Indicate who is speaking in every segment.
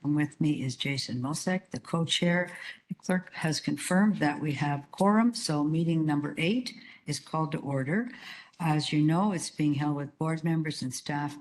Speaker 1: And with me is Jason Mosek, the co-chair. The clerk has confirmed that we have quorum, so meeting number 8 is called to order. As you know, it's being held with board members and staff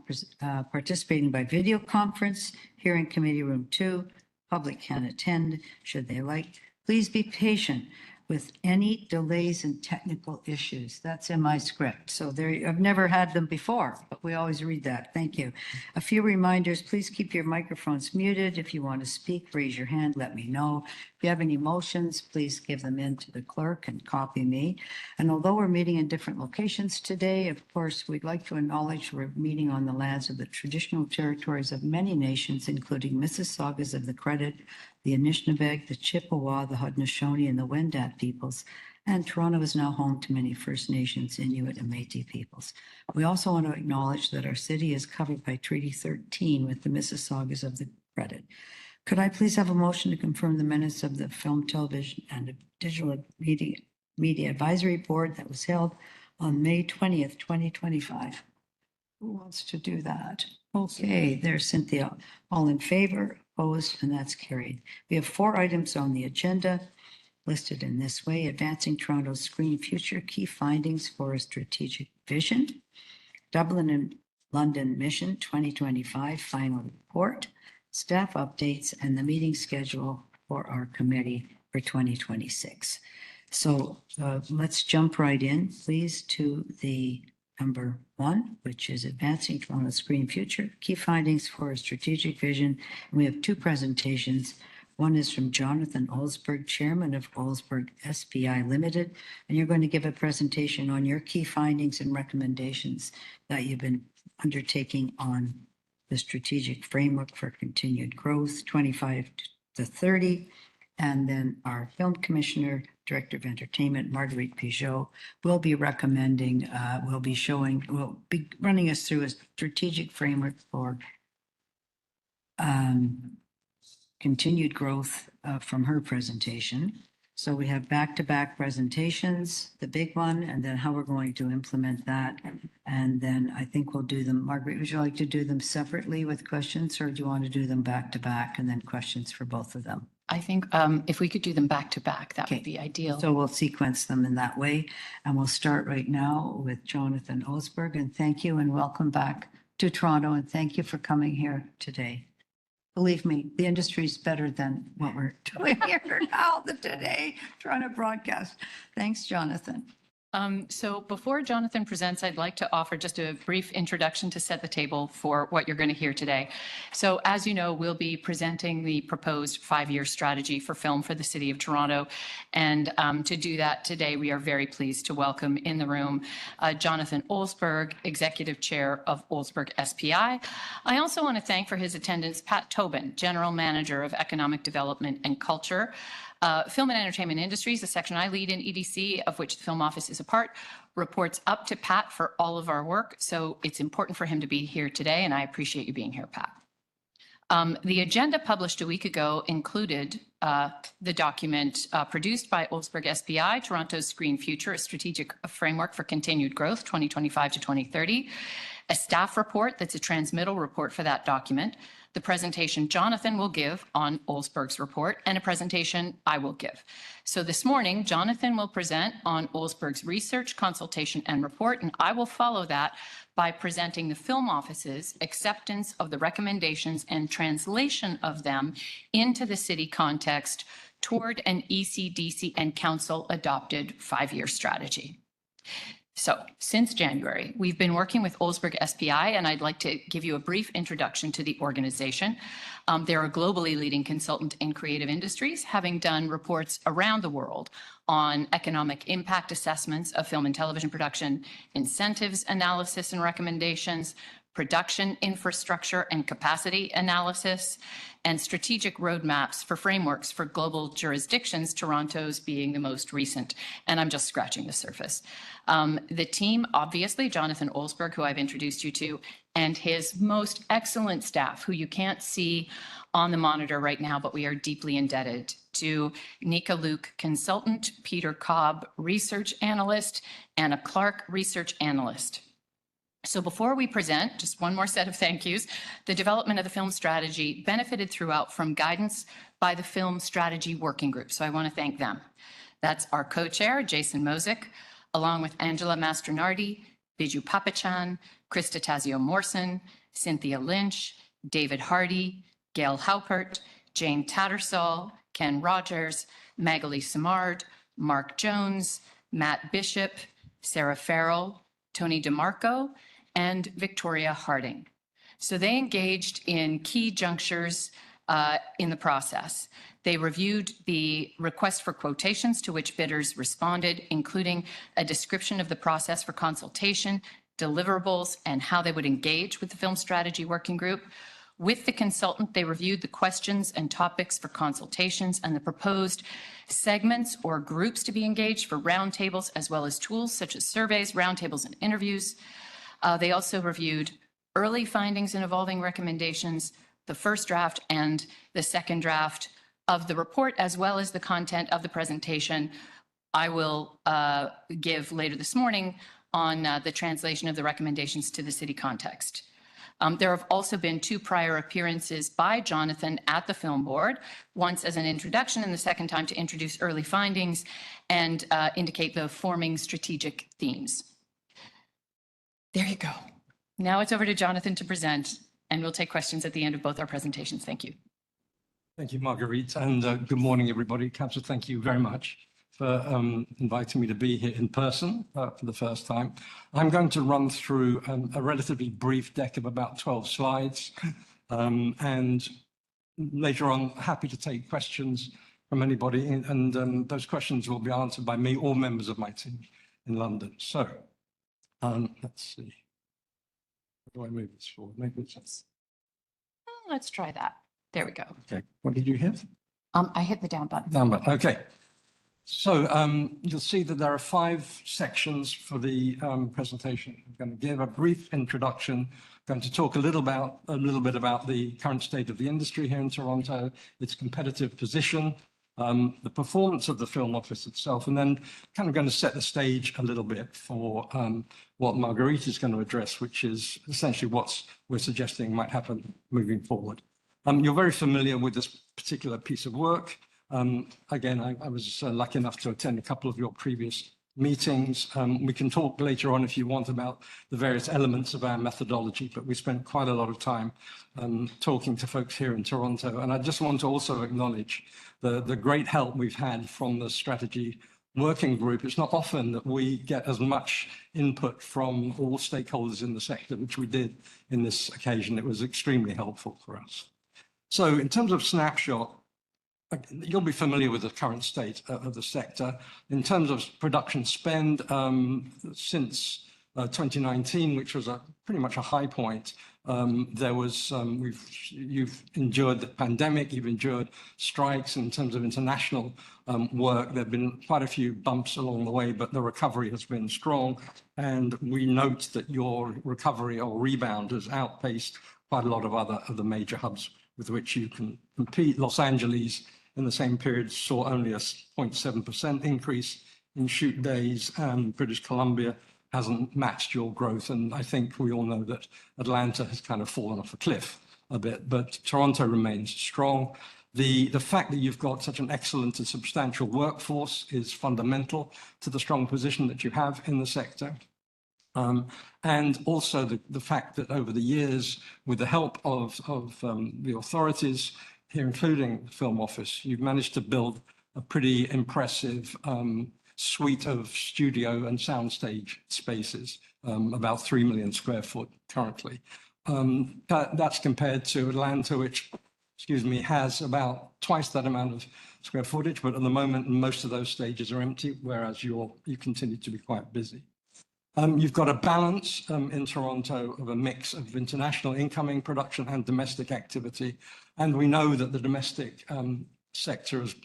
Speaker 1: participating by video conference here in Committee Room 2. Public can attend should they like. Please be patient with any delays and technical issues. That's in my script. So there, I've never had them before, but we always read that. Thank you. A few reminders, please keep your microphones muted. If you want to speak, raise your hand, let me know. If you have any motions, please give them in to the clerk and copy me. And although we're meeting in different locations today, of course, we'd like to acknowledge we're meeting on the lands of the traditional territories of many nations, including Mississaugas of the Credit, the Anishinaabe, the Chippewa, the Haudenosaunee, and the Wendat peoples. And Toronto is now home to many First Nations, Inuit, and Métis peoples. We also want to acknowledge that our city is covered by Treaty 13 with the Mississaugas of the Credit. Could I please have a motion to confirm the minutes of the Film, Television, and Digital Media Advisory Board that was held on May 20th, 2025? Who wants to do that? Okay, there's Cynthia. All in favor, opposed, and that's carried. We have 4 items on the agenda listed in this way: advancing Toronto's green future, key findings for a strategic vision, Dublin and London Mission 2025 final report, staff updates, and the meeting schedule for our committee for 2026. So let's jump right in, please, to the number 1, which is advancing Toronto's green future, key findings for a strategic vision. And we have 2 presentations. One is from Jonathan Olsberg, chairman of Olsberg SPI Limited, and you're going to give a presentation on your key findings and recommendations that you've been undertaking on the strategic framework for continued growth 25 to 30. And then our film commissioner, director of entertainment, Marguerite Pigeot, will be recommending, will be running us through a strategic framework for continued growth from her presentation. So we have back-to-back presentations, the big one, and then how we're going to implement that. And then I think we'll do them. Marguerite, would you like to do them separately with questions, or do you want to do them back-to-back and then questions for both of them?
Speaker 2: I think if we could do them back to back, that would be ideal.
Speaker 1: So we'll sequence them in that way. And we'll start right now with Jonathan Olsberg. And thank you and welcome back to Toronto. And thank you for coming here today. Believe me, the industry is better than what we're doing here now today, trying to broadcast. Thanks, Jonathan.
Speaker 2: So before Jonathan presents, I'd like to offer just a brief introduction to set the table for what you're going to hear today. So as you know, we'll be presenting the proposed 5-year strategy for film for the City of Toronto. And to do that today, we are very pleased to welcome in the room Jonathan Olsberg, Executive Chair of Olsberg SPI. I also want to thank for his attendance Pat Tobin, General Manager of Economic Development and Culture. Film and Entertainment Industries, the section I lead in EDC, of which the Film Office is a part, reports up to Pat for all of our work. So it's important for him to be here today, and I appreciate you being here, Pat. The agenda published a week ago included the document produced by Olsberg SPI, Toronto's Green Future, a strategic framework for continued growth, 2025 to 2030, a staff report that's a transmittal report for that document, the presentation Jonathan will give on Olsberg's report, and a presentation I will give. So this morning, Jonathan will present on Olsberg's research, consultation, and report, and I will follow that by presenting the Film Office's acceptance of the recommendations and translation of them into the city context toward an ECDC and Council adopted 5-year strategy. So since January, we've been working with Olsberg SPI, and I'd like to give you a brief introduction to the organization. They're a globally leading consultant in creative industries, having done reports around the world on economic impact assessments of film and television production, incentives analysis and recommendations, production infrastructure and capacity analysis, and strategic roadmaps for frameworks for global jurisdictions, Toronto's being the most recent. And I'm just scratching the surface. The team, obviously, Jonathan Olsberg, who I've introduced you to, and his most excellent staff, who you can't see on the monitor right now, but we are deeply indebted to Nika Luke, consultant, Peter Cobb, research analyst, Anna Clark, research analyst. So before we present, just one more set of thank yous. The development of the film strategy benefited throughout from guidance by the Film Strategy Working Group. So I want to thank them. That's our co-chair, Jason Mosick, along with Angela Mastronardi, Biju Papachan, Krista Tazio-Morson, Cynthia Lynch, David Hardy, Gail Haupert, Jane Tattersall, Ken Rogers, Magali Simard, Mark Jones, Matt Bishop, Sarah Farrell, Tony DeMarco, and Victoria Harding. So they engaged in key junctures in the process. They reviewed the request for quotations to which bidders responded, including a description of the process for consultation, deliverables, and how they would engage with the Film Strategy Working Group. With the consultant, they reviewed the questions and topics for consultations and the proposed segments or groups to be engaged for roundtables, as well as tools such as surveys, roundtables, and interviews. They also reviewed early findings and evolving recommendations, the first draft and the second draft of the report, as well as the content of the presentation I will give later this morning on the translation of the recommendations to the city context. There have also been 2 prior appearances by Jonathan at the Film Board, once as an introduction and the second time to introduce early findings and indicate the forming strategic themes. There you go. Now it's over to Jonathan to present, and we'll take questions at the end of both our presentations. Thank you.
Speaker 3: Thank you, Marguerite, and good morning, everybody. Councillor, thank you very much for inviting me to be here in person for the first time. I'm going to run through a relatively brief deck of about 12 slides, and later on, happy to take questions from anybody, and those questions will be answered by me or members of my team in London. So, let's see. How do I move this forward? Maybe it's just...
Speaker 2: Let's try that. There we go.
Speaker 3: Okay, what did you hit?
Speaker 2: I hit the down button.
Speaker 3: Down button, okay. So you'll see that there are 5 sections for the presentation. I'm going to give a brief introduction. I'm going to talk a little bit about the current state of the industry here in Toronto, its competitive position, the performance of the film office itself, and then kind of going to set the stage a little bit for what Marguerite is going to address, which is essentially what we're suggesting might happen moving forward. You're very familiar with this particular piece of work. Again, I was lucky enough to attend a couple of your previous meetings. We can talk later on if you want about the various elements of our methodology, but we spent quite a lot of time talking to folks here in Toronto. And I just want to also acknowledge the great help we've had from the strategy working group. It's not often that we get as much input from all stakeholders in the sector, which we did in this occasion. It was extremely helpful for us. So in terms of snapshot, you'll be familiar with the current state of the sector. In terms of production spend, since 2019, which was pretty much a high point, there was, you've endured the pandemic, you've endured strikes. In terms of international work, there have been quite a few bumps along the way, but the recovery has been strong. And we note that your recovery or rebound has outpaced quite a lot of the major hubs with which you can compete. Los Angeles in the same period saw only a 0.7% increase in shoot days, and British Columbia hasn't matched your growth. And I think we all know that Atlanta has kind of fallen off a cliff a bit, but Toronto remains strong. The fact that you've got such an excellent and substantial workforce is fundamental to the strong position that you have in the sector. And also the fact that over the years, with the help of the authorities here, including the Film Office, you've managed to build a pretty impressive suite of studio and soundstage spaces, about 3 million square foot currently. That's compared to Atlanta, which, excuse me, has about twice that amount of square footage, but at the moment, most of those stages are empty, whereas you continue to be quite busy. You've got a balance in Toronto of a mix of international incoming production and domestic activity. And we know that the domestic sector is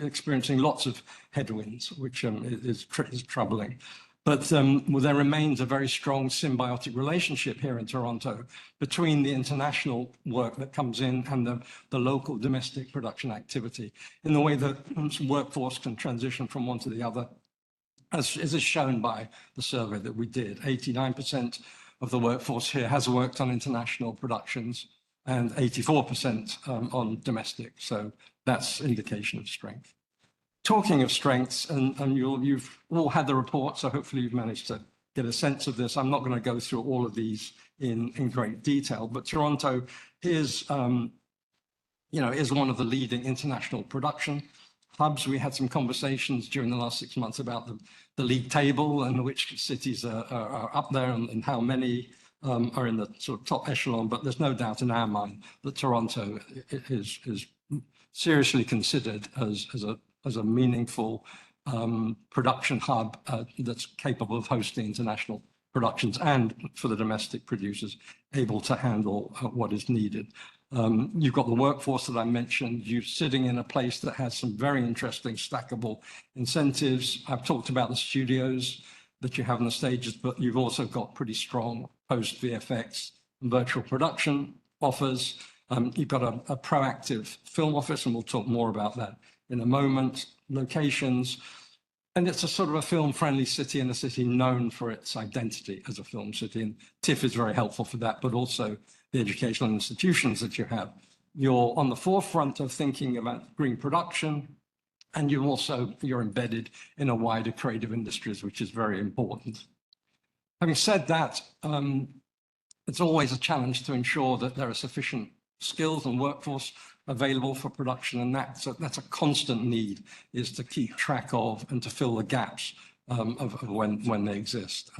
Speaker 3: experiencing lots of headwinds, which is troubling. But there remains a very strong symbiotic relationship here in Toronto between the international work that comes in and the local domestic production activity, in the way that workforce can transition from one to the other, as is shown by the survey that we did. 89% of the workforce here has worked on international productions and 84% on domestic. So that's indication of strength. Talking of strengths, and you've all had the report, so hopefully you've managed to get a sense of this. I'm not going to go through all of these in great detail, but Toronto is, is one of the leading international production hubs. We had some conversations during the last 6 months about the league table and which cities are up there and how many are in the sort of top echelon, but there's no doubt in our mind that Toronto is seriously considered as a meaningful production hub that's capable of hosting international productions and for the domestic producers able to handle what is needed. You've got the workforce that I mentioned. You're sitting in a place that has some very interesting stackable incentives. I've talked about the studios that you have on the stages, but you've also got pretty strong post VFX and virtual production offers. You've got a proactive film office, and we'll talk more about that in a moment. Locations, and it's a sort of a film-friendly city and a city known for its identity as a film city. And TIFF is very helpful for that, but also the educational institutions that you have. You're on the forefront of thinking about green production, and you're embedded in a wider creative industries, which is very important. Having said that, it's always a challenge to ensure that there are sufficient skills and workforce available for production, and that's a constant need, is to keep track of and to fill the gaps of when they exist.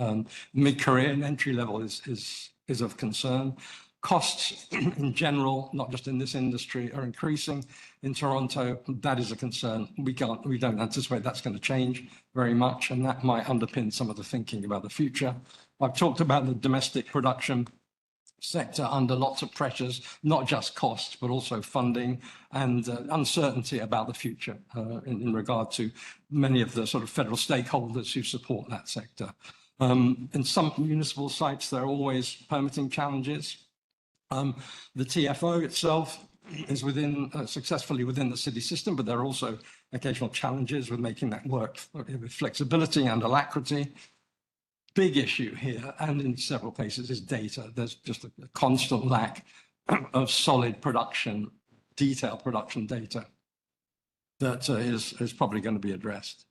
Speaker 3: Mid-career and entry level is of concern. Costs in general, not just in this industry, are increasing in Toronto. That is a concern. We don't anticipate that's going to change very much, and that might underpin some of the thinking about the future. I've talked about the domestic production sector under lots of pressures, not just costs, but also funding and uncertainty about the future in regard to many of the sort of federal stakeholders who support that sector. In some municipal sites, there are always permitting challenges. The TFO itself is successfully within the city system, but there are also occasional challenges with making that work with flexibility and alacrity. Big issue here, and in several cases, is data. There's just a constant lack of solid production, detailed production data that is probably going to be addressed.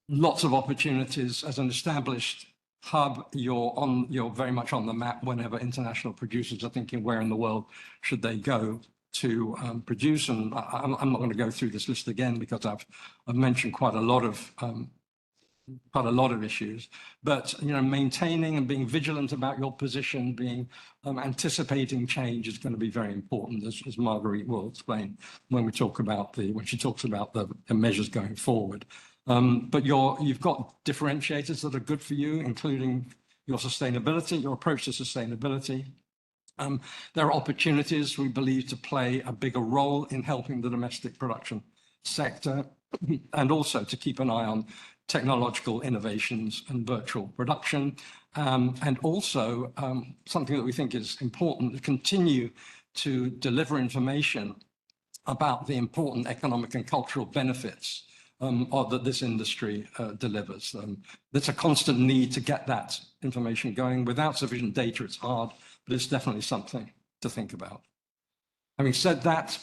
Speaker 3: Lots of opportunities. As an established hub, you're very much on the map whenever international producers are thinking where in the world should they go to produce. And I'm not going to go through this list again because I've mentioned quite a lot of issues, but maintaining and being vigilant about your position, anticipating change is going to be very important, as Marguerite will explain when she talks about the measures going forward. But you've got differentiators that are good for you, including your sustainability, your approach to sustainability. There are opportunities, we believe, to play a bigger role in helping the domestic production sector, and also to keep an eye on technological innovations and virtual production. And also something that we think is important, to continue to deliver information about the important economic and cultural benefits that this industry delivers. There's a constant need to get that information going. Without sufficient data, it's hard, but it's definitely something to think about. Having said that,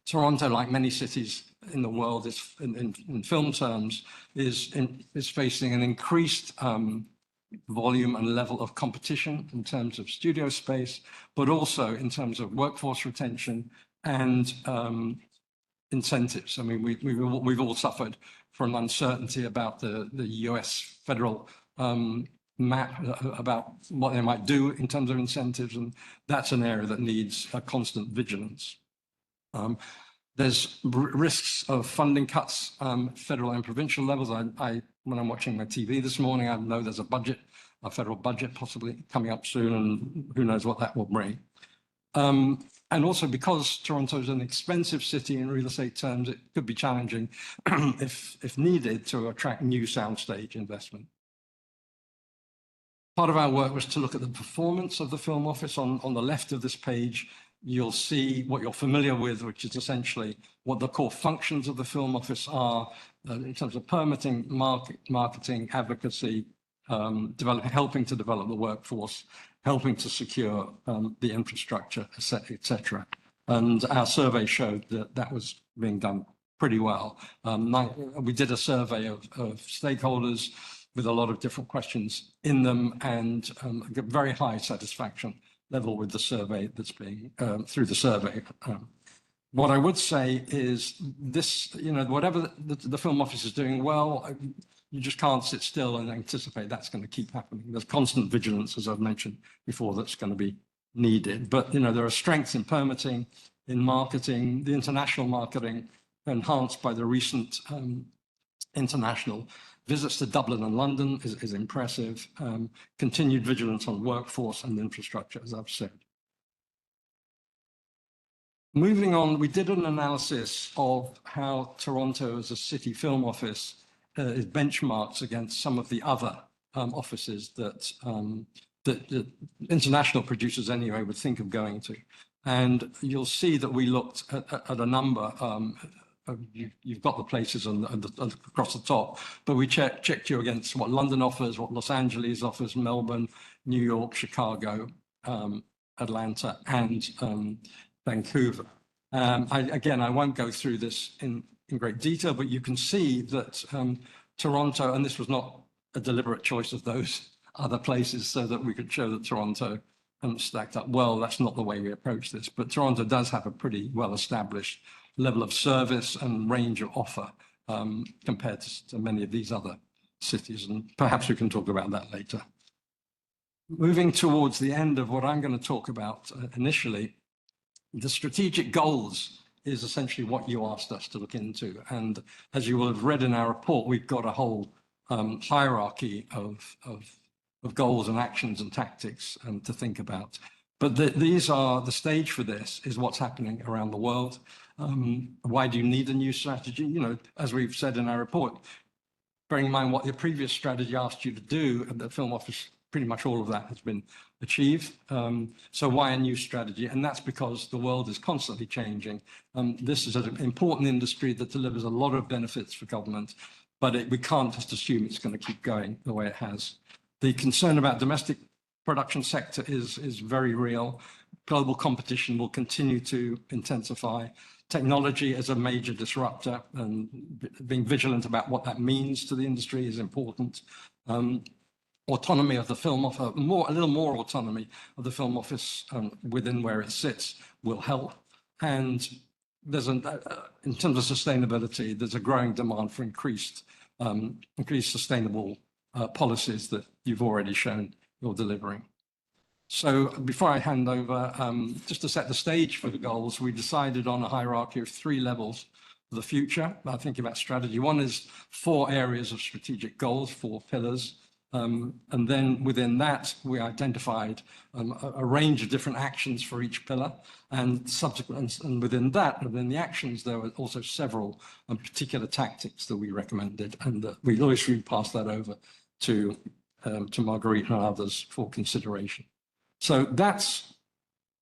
Speaker 3: Toronto, like many cities in the world, in film terms, is facing an increased volume and level of competition in terms of studio space, but also in terms of workforce retention and incentives. I mean, we've all suffered from uncertainty about the US federal map about what they might do in terms of incentives, and that's an area that needs a constant vigilance. There's risks of funding cuts, federal and provincial levels. When I'm watching my TV this morning, I know there's a federal budget possibly coming up soon, and who knows what that will bring. And also, because Toronto is an expensive city in real estate terms, it could be challenging, if needed, to attract new soundstage investment. Part of our work was to look at the performance of the film office. On the left of this page, you'll see what you're familiar with, which is essentially what the core functions of the film office are in terms of permitting, marketing, advocacy, helping to develop the workforce, helping to secure the infrastructure, et cetera. And our survey showed that that was being done pretty well. We did a survey of stakeholders with a lot of different questions in them, and a very high satisfaction level with the survey that's being through the survey. What I would say is this, whatever the Film Office is doing well, you just can't sit still and anticipate that's going to keep happening. There's constant vigilance, as I've mentioned before, that's going to be needed. But, there are strengths in permitting, in marketing, the international marketing, enhanced by the recent international visits to Dublin and London is impressive. Continued vigilance on workforce and infrastructure, as I've said. Moving on, we did an analysis of how Toronto as a city film office is benchmarked against some of the other offices that international producers anyway would think of going to. And you'll see that we looked at a number. You've got the places across the top, but we checked you against what London offers, what Los Angeles offers, Melbourne, New York, Chicago, Atlanta, and Vancouver. I won't go through this in great detail, but you can see that Toronto, and this was not a deliberate choice of those other places so that we could show that Toronto stacked up well. That's not the way we approach this, but Toronto does have a pretty well-established level of service and range of offer compared to many of these other cities, and perhaps we can talk about that later. Moving towards the end of what I'm going to talk about initially, the strategic goals is essentially what you asked us to look into. And as you will have read in our report, we've got a whole hierarchy of goals and actions and tactics to think about. But these are the stage for this is what's happening around the world. Why do you need a new strategy? As we've said in our report, bearing in mind what your previous strategy asked you to do at the Film Office, pretty much all of that has been achieved. So why a new strategy? And that's because the world is constantly changing. This is an important industry that delivers a lot of benefits for government, but we can't just assume it's going to keep going the way it has. The concern about domestic production sector is very real. Global competition will continue to intensify. Technology as a major disruptor, and being vigilant about what that means to the industry is important. Autonomy of the Film Office, a little more autonomy of the Film Office within where it sits will help. And there's in terms of sustainability, there's a growing demand for increased sustainable policies that you've already shown you're delivering. So before I hand over, just to set the stage for the goals, we decided on a hierarchy of 3 levels for the future. I think about strategy. One is 4 areas of strategic goals, 4 pillars. And then within that, we identified a range of different actions for each pillar, and within that, within the actions, there were also several particular tactics that we recommended, and that we always pass that over to Marguerite and others for consideration. So that's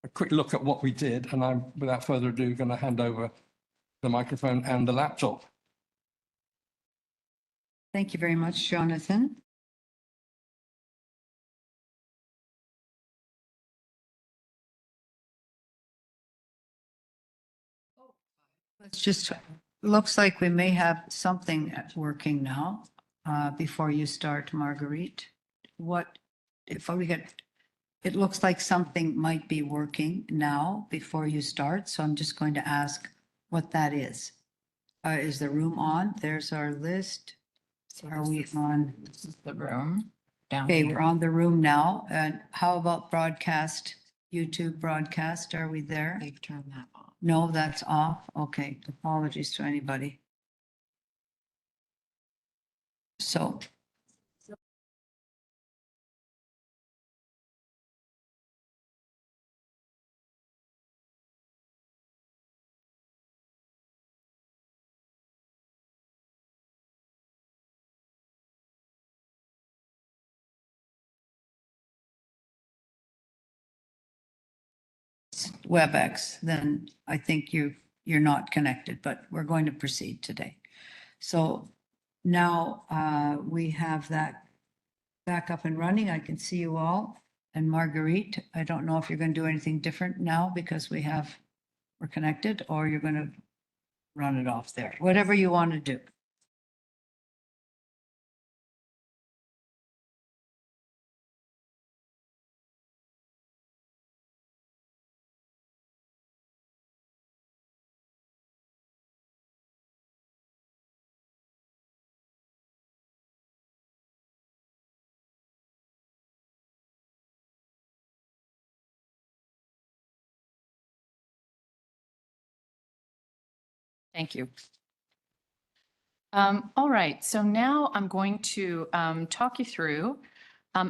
Speaker 3: a quick look at what we did, and I'm, without further ado, going to hand over the microphone and the laptop.
Speaker 1: Thank you very much, Jonathan. Let's just, looks like we may have something working now. Before you start, Marguerite, it looks like something might be working now before you start. So I'm just going to ask what that is. Is the room on? There's our list. Are we on?
Speaker 4: This is the room down
Speaker 1: Okay,
Speaker 4: here.
Speaker 1: we're on the room now. And how about broadcast, YouTube broadcast? Are we there?
Speaker 4: They've turned that off.
Speaker 1: No, that's off. Okay, apologies to anybody. So. WebEx, then I think you're not connected, but we're going to proceed today. So now we have that back up and running. I can see you all. And Marguerite, I don't know if you're going to do anything different now because we're connected, or you're going to run it off there, whatever you want to do.
Speaker 2: Thank you. All right, so now I'm going to talk you through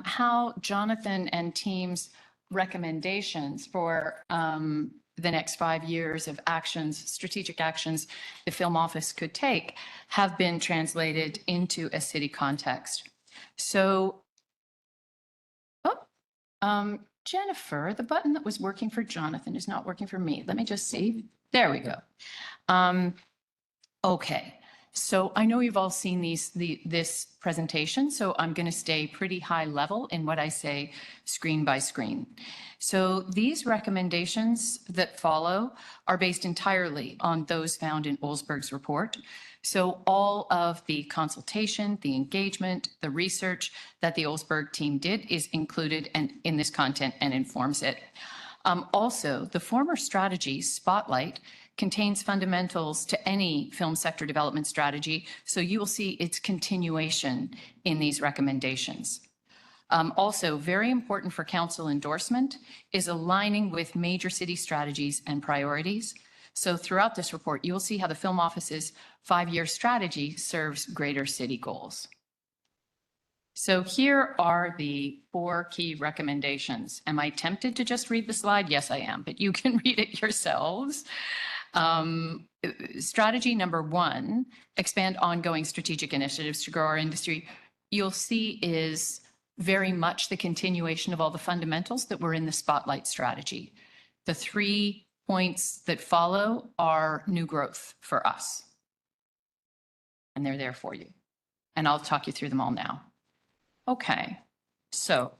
Speaker 2: how Jonathan and team's recommendations for the next 5 years of actions, strategic actions the film office could take have been translated into a city context. So, Jennifer, the button that was working for Jonathan is not working for me. Let me just see. There we go. Okay. So I know you've all seen this presentation, so I'm going to stay pretty high level in what I say screen by screen. So these recommendations that follow are based entirely on those found in Olsberg's report. So all of the consultation, the engagement, the research that the Olsberg team did is included in this content and informs it. Also, the former strategy, Spotlight, contains fundamentals to any film sector development strategy, so you will see its continuation in these recommendations. Also, very important for council endorsement is aligning with major city strategies and priorities. So throughout this report, you will see how the Film Office's 5-year strategy serves greater city goals. So here are the 4 key recommendations. Am I tempted to just read the slide? Yes, I am, but you can read it yourselves. Strategy number 1, expand ongoing strategic initiatives to grow our industry, you'll see is very much the continuation of all the fundamentals that were in the Spotlight strategy. The 3 points that follow are new growth for us. And they're there for you. And I'll talk you through them all now. Okay, so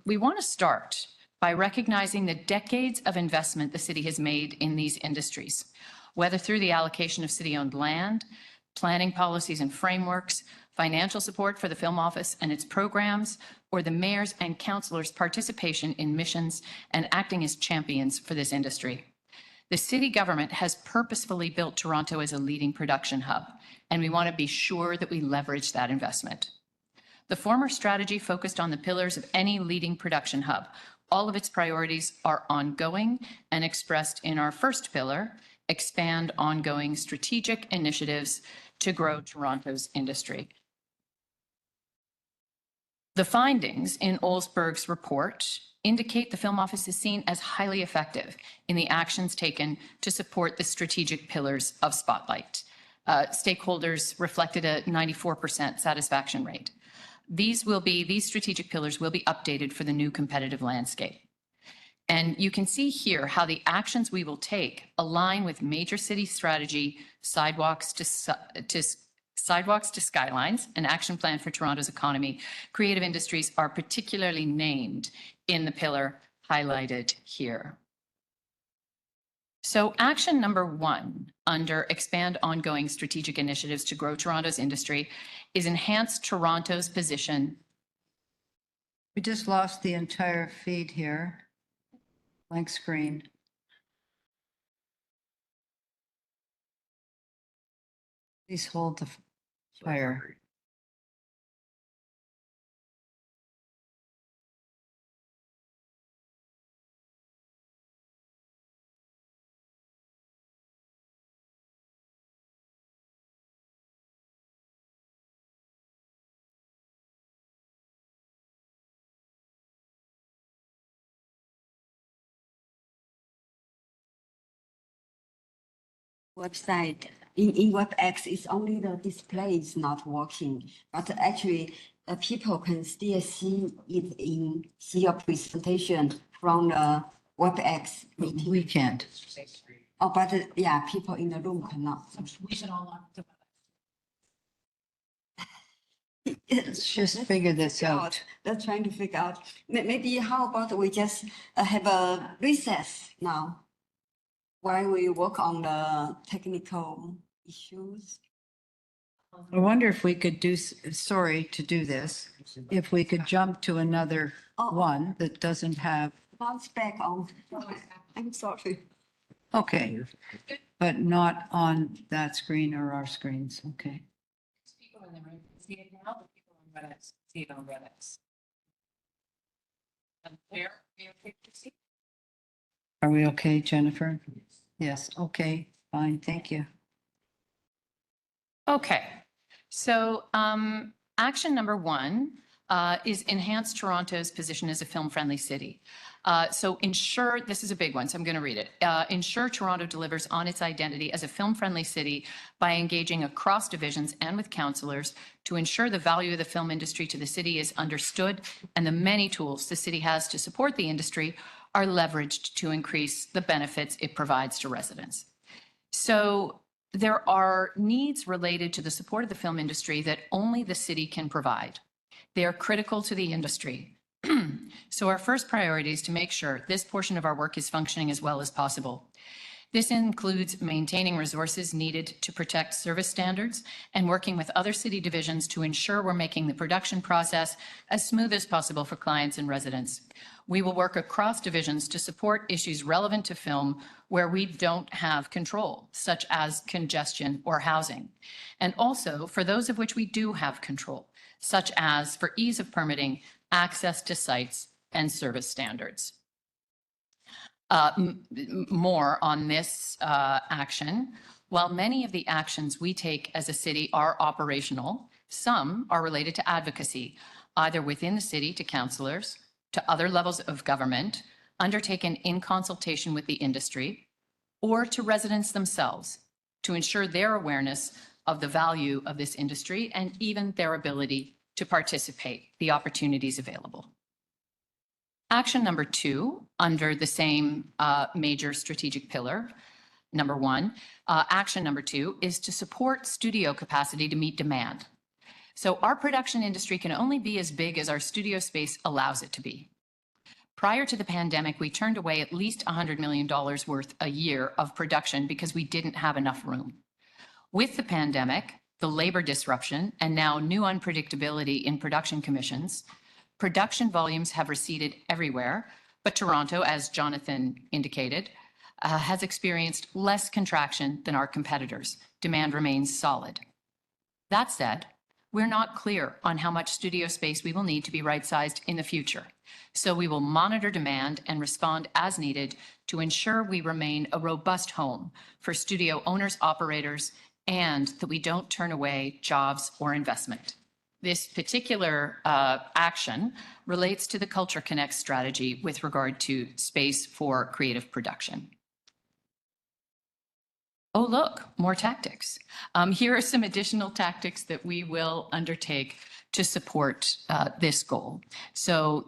Speaker 2: we want to start by recognizing the decades of investment the city has made in these industries, whether through the allocation of city-owned land, planning policies and frameworks, financial support for the Film Office and its programs, or the mayor's and councillors' participation in missions and acting as champions for this industry. The city government has purposefully built Toronto as a leading production hub, and we want to be sure that we leverage that investment. The former strategy focused on the pillars of any leading production hub. All of its priorities are ongoing and expressed in our first pillar, expand ongoing strategic initiatives to grow Toronto's industry. The findings in Olsberg's report indicate the Film Office is seen as highly effective in the actions taken to support the strategic pillars of Spotlight. Stakeholders reflected a 94% satisfaction rate. These strategic pillars will be updated for the new competitive landscape. And you can see here how the actions we will take align with major city strategy, sidewalks to skylines, an action plan for Toronto's economy. Creative industries are particularly named in the pillar highlighted here. So action number 1 under expand ongoing strategic initiatives to grow Toronto's industry is enhance Toronto's position.
Speaker 1: We just lost the entire feed here. Blank screen. Please hold the fire.
Speaker 5: Website in WebEx is only the display is not working, but actually people can still see your presentation from the WebEx meeting.
Speaker 1: We can't.
Speaker 5: Oh, but yeah, people in the room cannot.
Speaker 6: We should all lock the
Speaker 1: Let's just figure this out.
Speaker 5: Let's trying to figure out. Maybe how about we just have a recess now while we work on the technical issues.
Speaker 1: I wonder if we could do, sorry to do this, if we could jump to another one that doesn't have,
Speaker 5: Bounce back on. I'm sorry.
Speaker 1: okay, but not on that screen or our screens, okay.
Speaker 4: People in the room see it now, but people on WebEx see it on WebEx. There, you okay to see?
Speaker 1: Are we okay, Jennifer? Yes, okay, fine, thank you.
Speaker 2: Okay, so action number one is enhance Toronto's position as a film-friendly city. So ensure, this is a big one, so I'm going to read it. Ensure Toronto delivers on its identity as a film-friendly city by engaging across divisions and with councillors to ensure the value of the film industry to the city is understood and the many tools the city has to support the industry are leveraged to increase the benefits it provides to residents. So there are needs related to the support of the film industry that only the city can provide. They are critical to the industry. So our first priority is to make sure this portion of our work is functioning as well as possible. This includes maintaining resources needed to protect service standards and working with other city divisions to ensure we're making the production process as smooth as possible for clients and residents. We will work across divisions to support issues relevant to film where we don't have control, such as congestion or housing. And also for those of which we do have control, such as for ease of permitting, access to sites, and service standards. More on this action. While many of the actions we take as a city are operational, some are related to advocacy, either within the city to councillors, to other levels of government, undertaken in consultation with the industry, or to residents themselves to ensure their awareness of the value of this industry and even their ability to participate, the opportunities available. Action number two, under the same major strategic pillar, number one, action number two is to support studio capacity to meet demand. So our production industry can only be as big as our studio space allows it to be. Prior to the pandemic, we turned away at least $100 million worth a year of production because we didn't have enough room. With the pandemic, the labor disruption, and now new unpredictability in production commissions, production volumes have receded everywhere, but Toronto, as Jonathan indicated, has experienced less contraction than our competitors. Demand remains solid. That said, we're not clear on how much studio space we will need to be right-sized in the future. So we will monitor demand and respond as needed to ensure we remain a robust home for studio owners, operators, and that we don't turn away jobs or investment. This particular action relates to the Culture Connect strategy with regard to space for creative production. Oh, look, more tactics. Here are some additional tactics that we will undertake to support this goal. So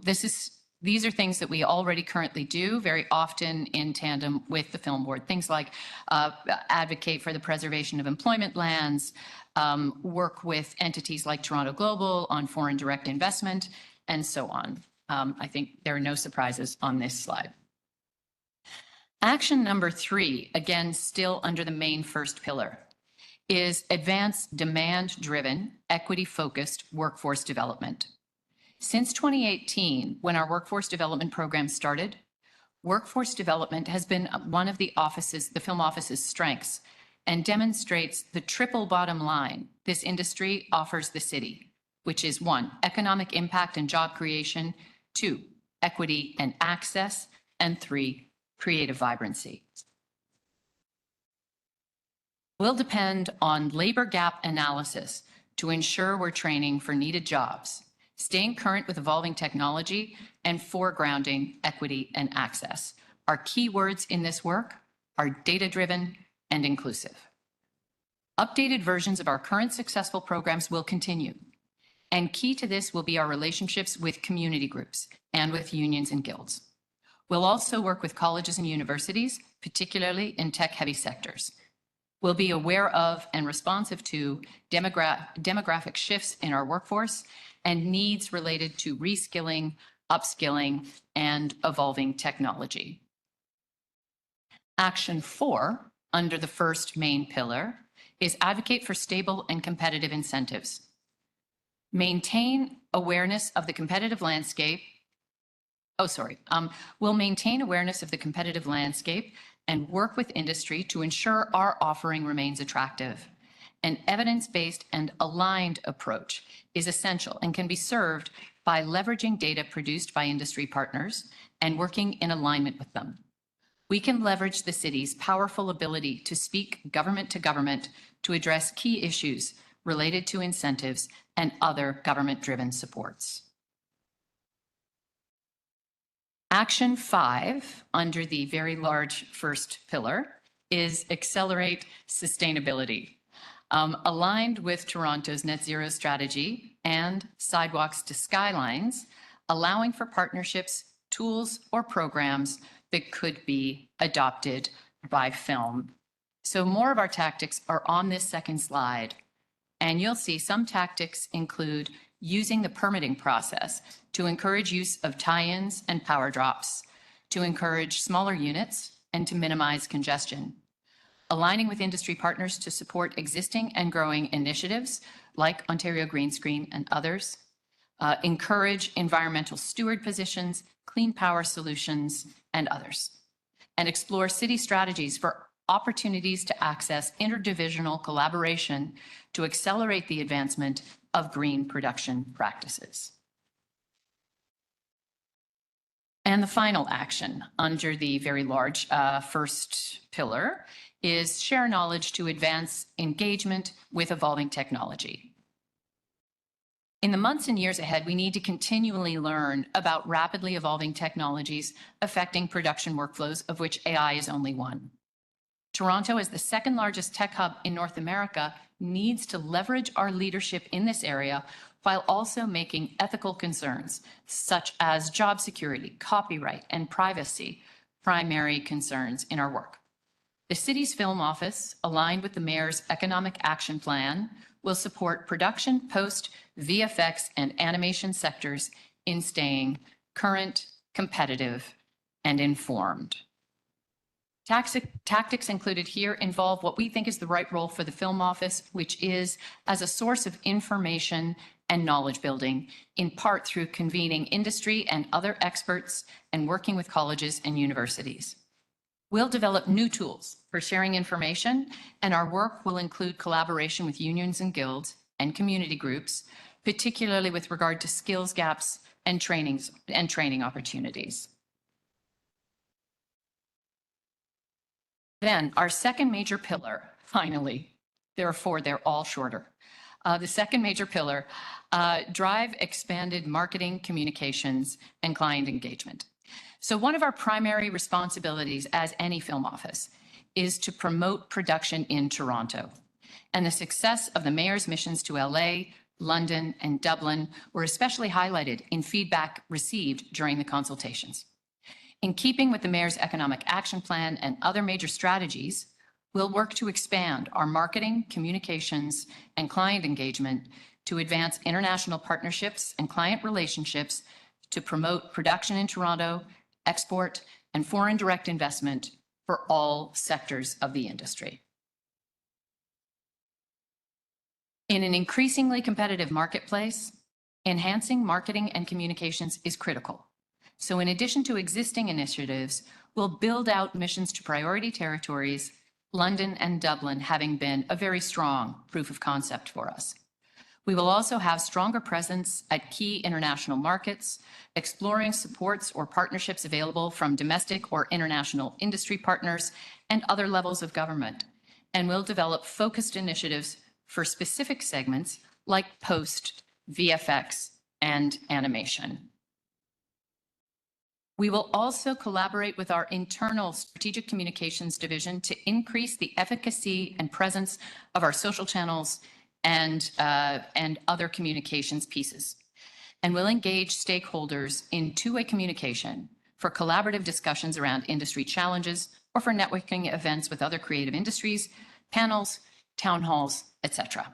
Speaker 2: these are things that we already currently do very often in tandem with the Film Board. Things like advocate for the preservation of employment lands, work with entities like Toronto Global on foreign direct investment, and so on. I think there are no surprises on this slide. Action number three, again, still under the main first pillar, is advance demand-driven, equity-focused workforce development. Since 2018, when our workforce development program started, workforce development has been one of the film office's strengths and demonstrates the triple bottom line this industry offers the city, which is 1, economic impact and job creation, 2, equity and access, and 3, creative vibrancy. Will depend on labor gap analysis to ensure we're training for needed jobs, staying current with evolving technology, and foregrounding equity and access. Our key words in this work are data-driven and inclusive. Updated versions of our current successful programs will continue, and key to this will be our relationships with community groups and with unions and guilds. We'll also work with colleges and universities, particularly in tech-heavy sectors. We'll be aware of and responsive to demographic shifts in our workforce and needs related to reskilling, upskilling, and evolving technology. Action 4, under the first main pillar, is advocate for stable and competitive incentives. Maintain awareness of the competitive landscape. We'll maintain awareness of the competitive landscape and work with industry to ensure our offering remains attractive. An evidence-based and aligned approach is essential and can be served by leveraging data produced by industry partners and working in alignment with them. We can leverage the city's powerful ability to speak government to government to address key issues related to incentives and other government-driven supports. Action 5, under the very large first pillar, is accelerate sustainability. Aligned with Toronto's net zero strategy and sidewalks to skylines, allowing for partnerships, tools, or programs that could be adopted by film. So more of our tactics are on this second slide. And you'll see some tactics include using the permitting process to encourage use of tie-ins and power drops, to encourage smaller units and to minimize congestion. Aligning with industry partners to support existing and growing initiatives like Ontario Green Screen and others. Encourage environmental steward positions, clean power solutions, and others. And explore city strategies for opportunities to access interdivisional collaboration to accelerate the advancement of green production practices. And the final action under the very large first pillar is share knowledge to advance engagement with evolving technology. In the months and years ahead, we need to continually learn about rapidly evolving technologies affecting production workflows, of which AI is only one. Toronto, as the second largest tech hub in North America, needs to leverage our leadership in this area while also making ethical concerns such as job security, copyright, and privacy primary concerns in our work. The city's film office, aligned with the mayor's economic action plan, will support production, post, VFX, and animation sectors in staying current, competitive, and informed. Tactics included here involve what we think is the right role for the film office, which is as a source of information and knowledge building, in part through convening industry and other experts and working with colleges and universities. We'll develop new tools for sharing information, and our work will include collaboration with unions and guilds and community groups, particularly with regard to skills gaps and training opportunities. Then our second major pillar, finally, there are 4, they're all shorter. The second major pillar, drive expanded marketing, communications, and client engagement. So one of our primary responsibilities as any film office is to promote production in Toronto. And the success of the mayor's missions to LA, London, and Dublin were especially highlighted in feedback received during the consultations. In keeping with the mayor's economic action plan and other major strategies, we'll work to expand our marketing, communications, and client engagement to advance international partnerships and client relationships to promote production in Toronto, export, and foreign direct investment for all sectors of the industry. In an increasingly competitive marketplace, enhancing marketing and communications is critical. So in addition to existing initiatives, we'll build out missions to priority territories, London and Dublin having been a very strong proof of concept for us. We will also have stronger presence at key international markets, exploring supports or partnerships available from domestic or international industry partners and other levels of government. And we'll develop focused initiatives for specific segments like post, VFX, and animation. We will also collaborate with our internal strategic communications division to increase the efficacy and presence of our social channels and other communications pieces. And we'll engage stakeholders in two-way communication for collaborative discussions around industry challenges or for networking events with other creative industries panels, town halls, etc.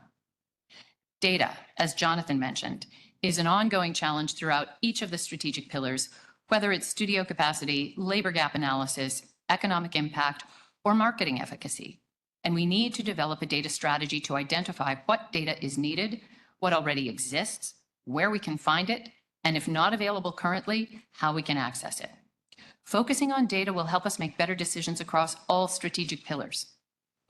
Speaker 2: Data, as Jonathan mentioned, is an ongoing challenge throughout each of the strategic pillars, whether it's studio capacity, labor gap analysis, economic impact, or marketing efficacy. And we need to develop a data strategy to identify what data is needed, what already exists, where we can find it, and if not available currently, how we can access it. Focusing on data will help us make better decisions across all strategic pillars.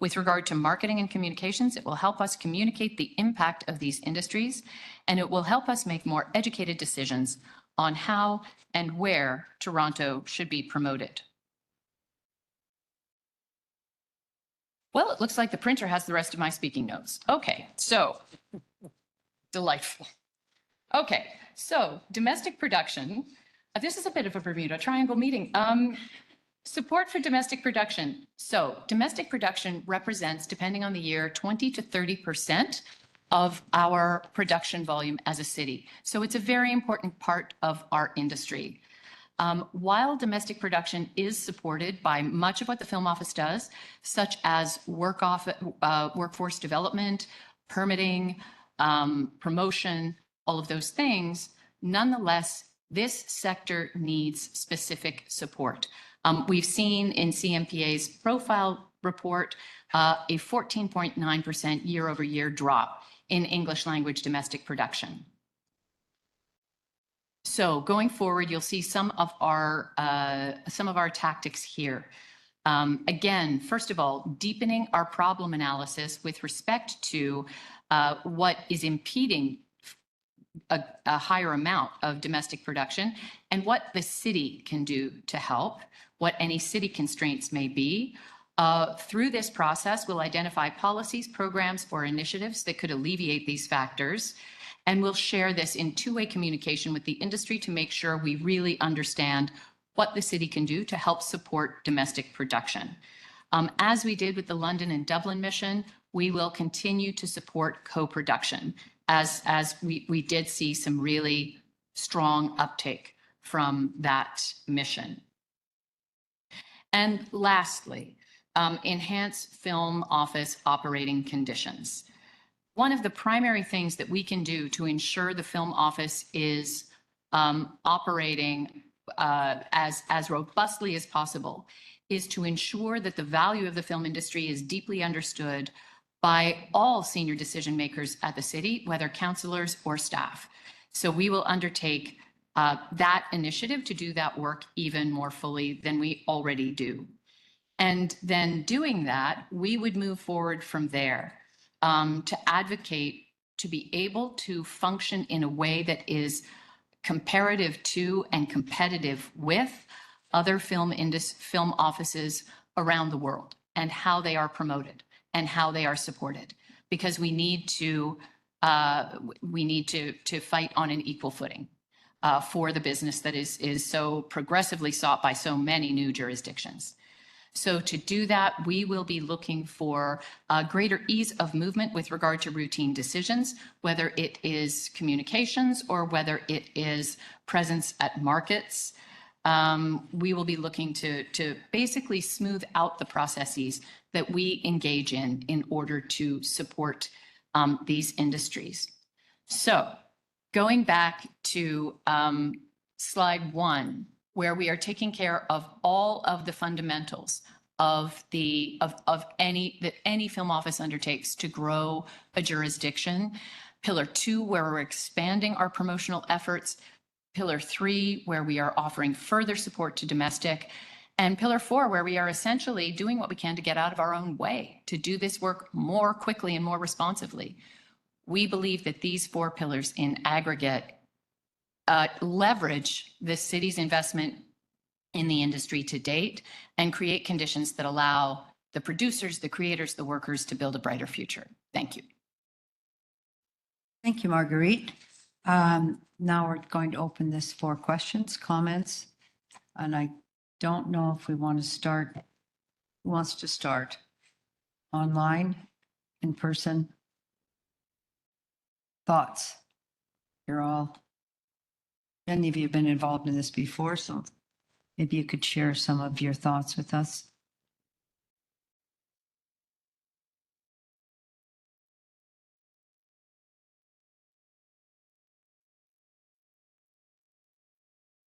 Speaker 2: With regard to marketing and communications, it will help us communicate the impact of these industries, and it will help us make more educated decisions on how and where Toronto should be promoted. Well, it looks like the printer has the rest of my speaking notes. Okay, so delightful. Okay, so domestic production. This is a bit of a Bermuda Triangle meeting. Support for domestic production. So domestic production represents, depending on the year, 20 to 30% of our production volume as a city. So it's a very important part of our industry. While domestic production is supported by much of what the Film Office does, such as workforce development, permitting, promotion, all of those things, nonetheless, this sector needs specific support. We've seen in CMPA's profile report a 14.9% year-over-year drop in English language domestic production. So going forward, you'll see some of our tactics here. Again, first of all, deepening our problem analysis with respect to what is impeding a higher amount of domestic production and what the city can do to help, what any city constraints may be. Through this process, we'll identify policies, programs, or initiatives that could alleviate these factors. And we'll share this in two-way communication with the industry to make sure we really understand what the city can do to help support domestic production. As we did with the London and Dublin mission, we will continue to support co-production as we did see some really strong uptake from that mission. And lastly, enhance Film Office operating conditions. One of the primary things that we can do to ensure the Film Office is operating as robustly as possible is to ensure that the value of the film industry is deeply understood by all senior decision makers at the city, whether councillors or staff. So we will undertake that initiative to do that work even more fully than we already do. And then doing that, we would move forward from there to advocate to be able to function in a way that is comparative to and competitive with other film offices around the world and how they are promoted and how they are supported, because we need to fight on an equal footing for the business that is so progressively sought by so many new jurisdictions. So to do that, we will be looking for greater ease of movement with regard to routine decisions, whether it is communications or whether it is presence at markets. We will be looking to basically smooth out the processes that we engage in order to support these industries. So going back to slide 1, where we are taking care of all of the fundamentals of any film office undertakes to grow a jurisdiction. Pillar 2, where we're expanding our promotional efforts. Pillar 3, where we are offering further support to domestic. And Pillar 4, where we are essentially doing what we can to get out of our own way, to do this work more quickly and more responsively. We believe that these 4 pillars in aggregate leverage the city's investment in the industry to date and create conditions that allow the producers, the creators, the workers to build a brighter future. Thank you.
Speaker 1: Thank you, Marguerite. Now we're going to open this for questions, comments, and I don't know if we want to start. Who wants to start? Online, in person? Thoughts? Many of you have been involved in this before, so maybe you could share some of your thoughts with us.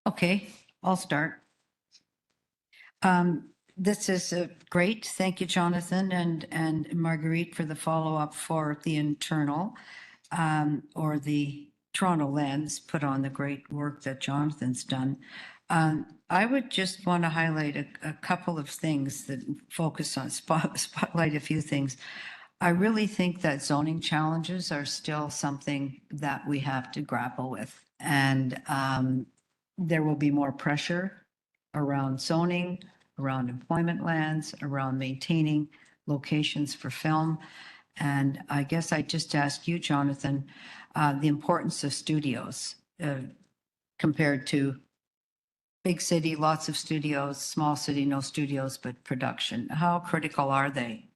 Speaker 1: Okay, I'll start. This is great. Thank you, Jonathan and Marguerite, for the follow-up for the internal or the Toronto lens put on the great work that Jonathan's done. I would just want to highlight a couple of things that focus on spotlight a few things. I really think that zoning challenges are still something that we have to grapple with. And there will be more pressure around zoning, around employment lands, around maintaining locations for film. And I guess I just ask you, Jonathan, the importance of studios compared to big city, lots of studios, small city, no studios, but production. How critical are they?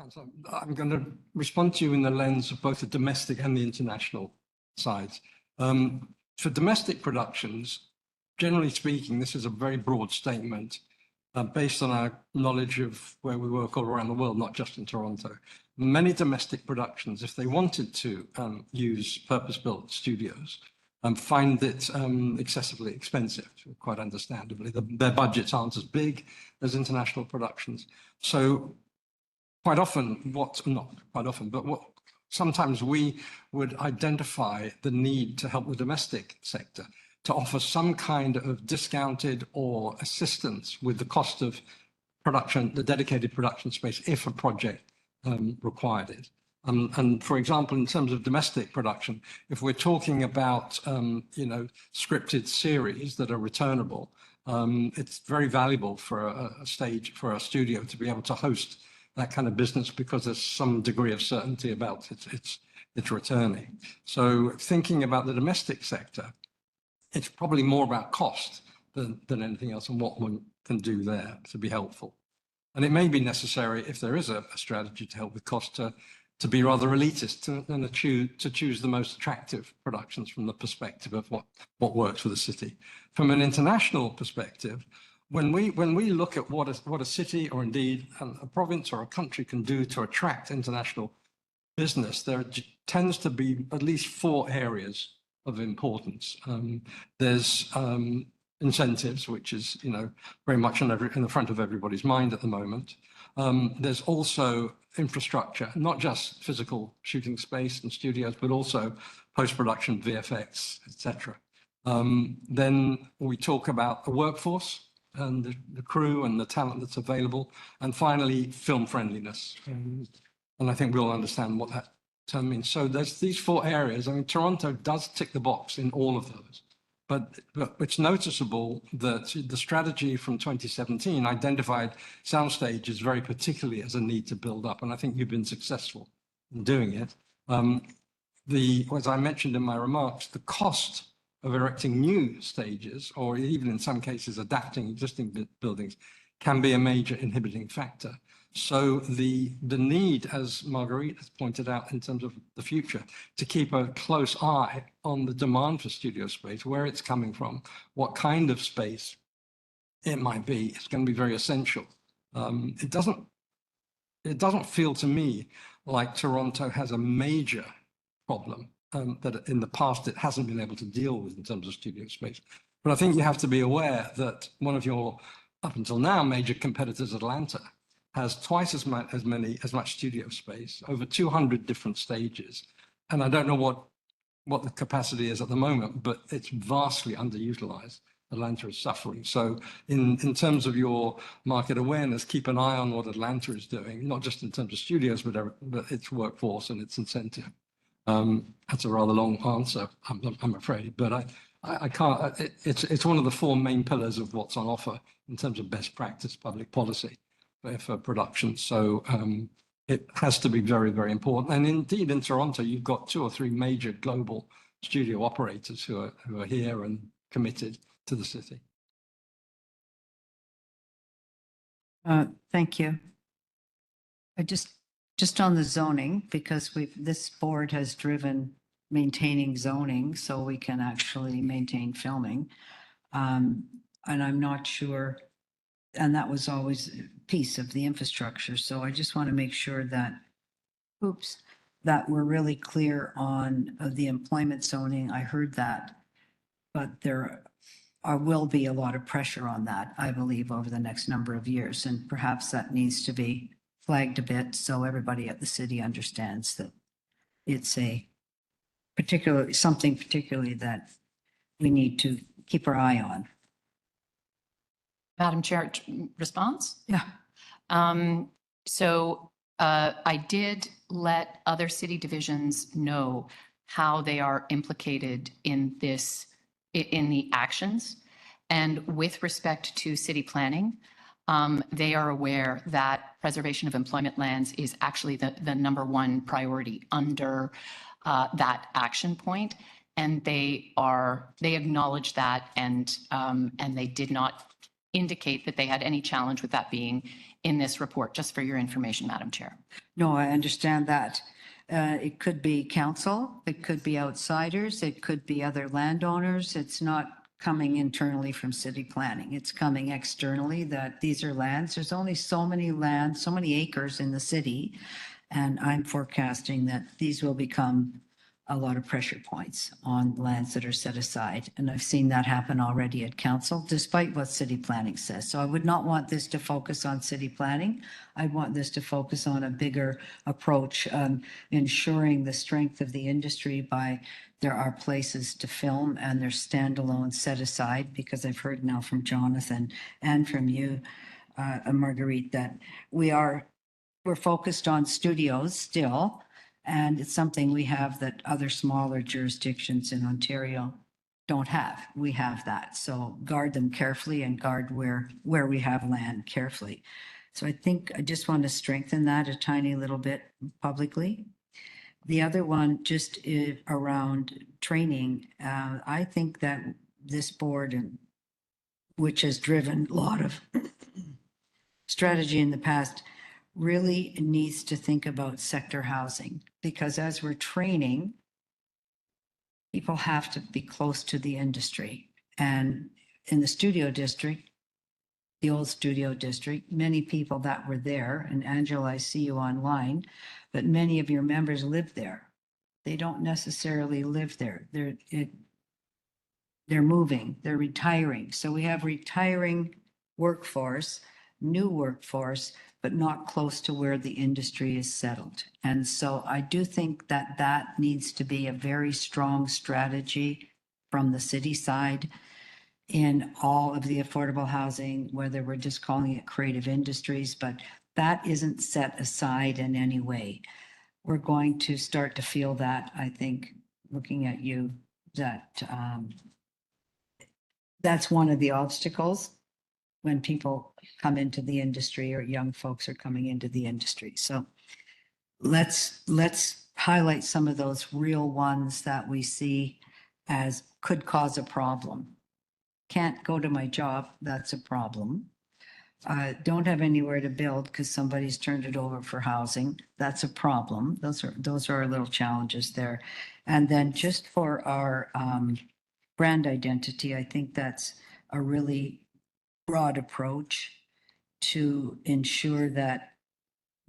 Speaker 3: So I'm going to respond to you in the lens of both the domestic and the international sides. For domestic productions, generally speaking, this is a very broad statement based on our knowledge of where we work all around the world, not just in Toronto. Many domestic productions, if they wanted to use purpose-built studios, find it excessively expensive, quite understandably. Their budgets aren't as big as international productions. So quite often, not quite often, but what sometimes we would identify the need to help the domestic sector to offer some kind of discounted or assistance with the cost of production, the dedicated production space, if a project required it. And for example, in terms of domestic production, if we're talking about, scripted series that are returnable, it's very valuable for a stage, for a studio to be able to host that kind of business because there's some degree of certainty about it's returning. So thinking about the domestic sector, it's probably more about cost than anything else and what one can do there to be helpful. And it may be necessary, if there is a strategy to help with cost, to be rather elitist and to choose the most attractive productions from the perspective of what works for the city. From an international perspective, when we look at what a city or indeed a province or a country can do to attract international business, there tends to be at least 4 areas of importance. There's incentives, which is very much in the front of everybody's mind at the moment. There's also infrastructure, not just physical shooting space and studios, but also post-production, VFX, etc. Then we talk about the workforce and the crew and the talent that's available. And finally, film friendliness. And I think we all understand what that term means. So there's these 4 areas. I mean, Toronto does tick the box in all of those. But it's noticeable that the strategy from 2017 identified sound stages very particularly as a need to build up. And I think you've been successful in doing it. As I mentioned in my remarks, the cost of erecting new stages, or even in some cases adapting existing buildings, can be a major inhibiting factor. So the need, as Marguerite has pointed out in terms of the future, to keep a close eye on the demand for studio space, where it's coming from, what kind of space it might be, is going to be very essential. It doesn't feel to me like Toronto has a major problem that in the past it hasn't been able to deal with in terms of studio space. But I think you have to be aware that one of your, up until now, major competitors, Atlanta, has twice as much studio space, over 200 different stages. And I don't know what the capacity is at the moment, but it's vastly underutilized. Atlanta is suffering. So in terms of your market awareness, keep an eye on what Atlanta is doing, not just in terms of studios, but its workforce and its incentive. That's a rather long answer, I'm afraid, but I can't, it's one of the 4 main pillars of what's on offer in terms of best practice public policy for production. So it has to be very, very important. And indeed, in Toronto, you've got 2 or 3 major global studio operators who are here and committed to the city.
Speaker 1: Thank you. I just on the zoning, because this board has driven maintaining zoning so we can actually maintain filming. And I'm not sure, and that was always a piece of the infrastructure. So I just want to make sure that, that we're really clear on the employment zoning. I heard that. but there will be a lot of pressure on that, I believe, over the next number of years. And perhaps that needs to be flagged a bit so everybody at the city understands that it's something particularly that we need to keep our eye on.
Speaker 2: Madam Chair, response?
Speaker 1: Yeah.
Speaker 2: So I did let other city divisions know how they are implicated in this, in the actions. And with respect to city planning, they are aware that preservation of employment lands is actually the number one priority under that action point. And they acknowledge that, and they did not indicate that they had any challenge with that being in this report, just for your information, Madam Chair.
Speaker 1: No, I understand that. It could be council, it could be outsiders, it could be other landowners. It's not coming internally from city planning. It's coming externally that these are lands. There's only so many lands, so many acres in the city. And I'm forecasting that these will become a lot of pressure points on lands that are set aside. And I've seen that happen already at council, despite what city planning says. So I would not want this to focus on city planning. I want this to focus on a bigger approach, ensuring the strength of the industry by there are places to film and they're standalone set aside, because I've heard now from Jonathan and from you, Marguerite, that we're focused on studios still. And it's something we have that other smaller jurisdictions in Ontario don't have. We have that. So guard them carefully and guard where we have land carefully. So I think I just want to strengthen that a tiny little bit publicly. The other one just is around training. I think that this board, which has driven a lot of strategy in the past, really needs to think about sector housing, because as we're training, people have to be close to the industry. And in the studio district, the old studio district, many people that were there, and Angela, I see you online, but many of your members live there. They don't necessarily live there. They're moving, they're retiring. So we have retiring workforce, new workforce, but not close to where the industry is settled. And so I do think that that needs to be a very strong strategy from the city side in all of the affordable housing, whether we're just calling it creative industries, but that isn't set aside in any way. We're going to start to feel that, I think, looking at you, that that's one of the obstacles when people come into the industry or young folks are coming into the industry. So let's highlight some of those real ones that we see as could cause a problem. Can't go to my job, that's a problem. Don't have anywhere to build because somebody's turned it over for housing, that's a problem. Those are our little challenges there. And then just for our brand identity, I think that's a really broad approach to ensure that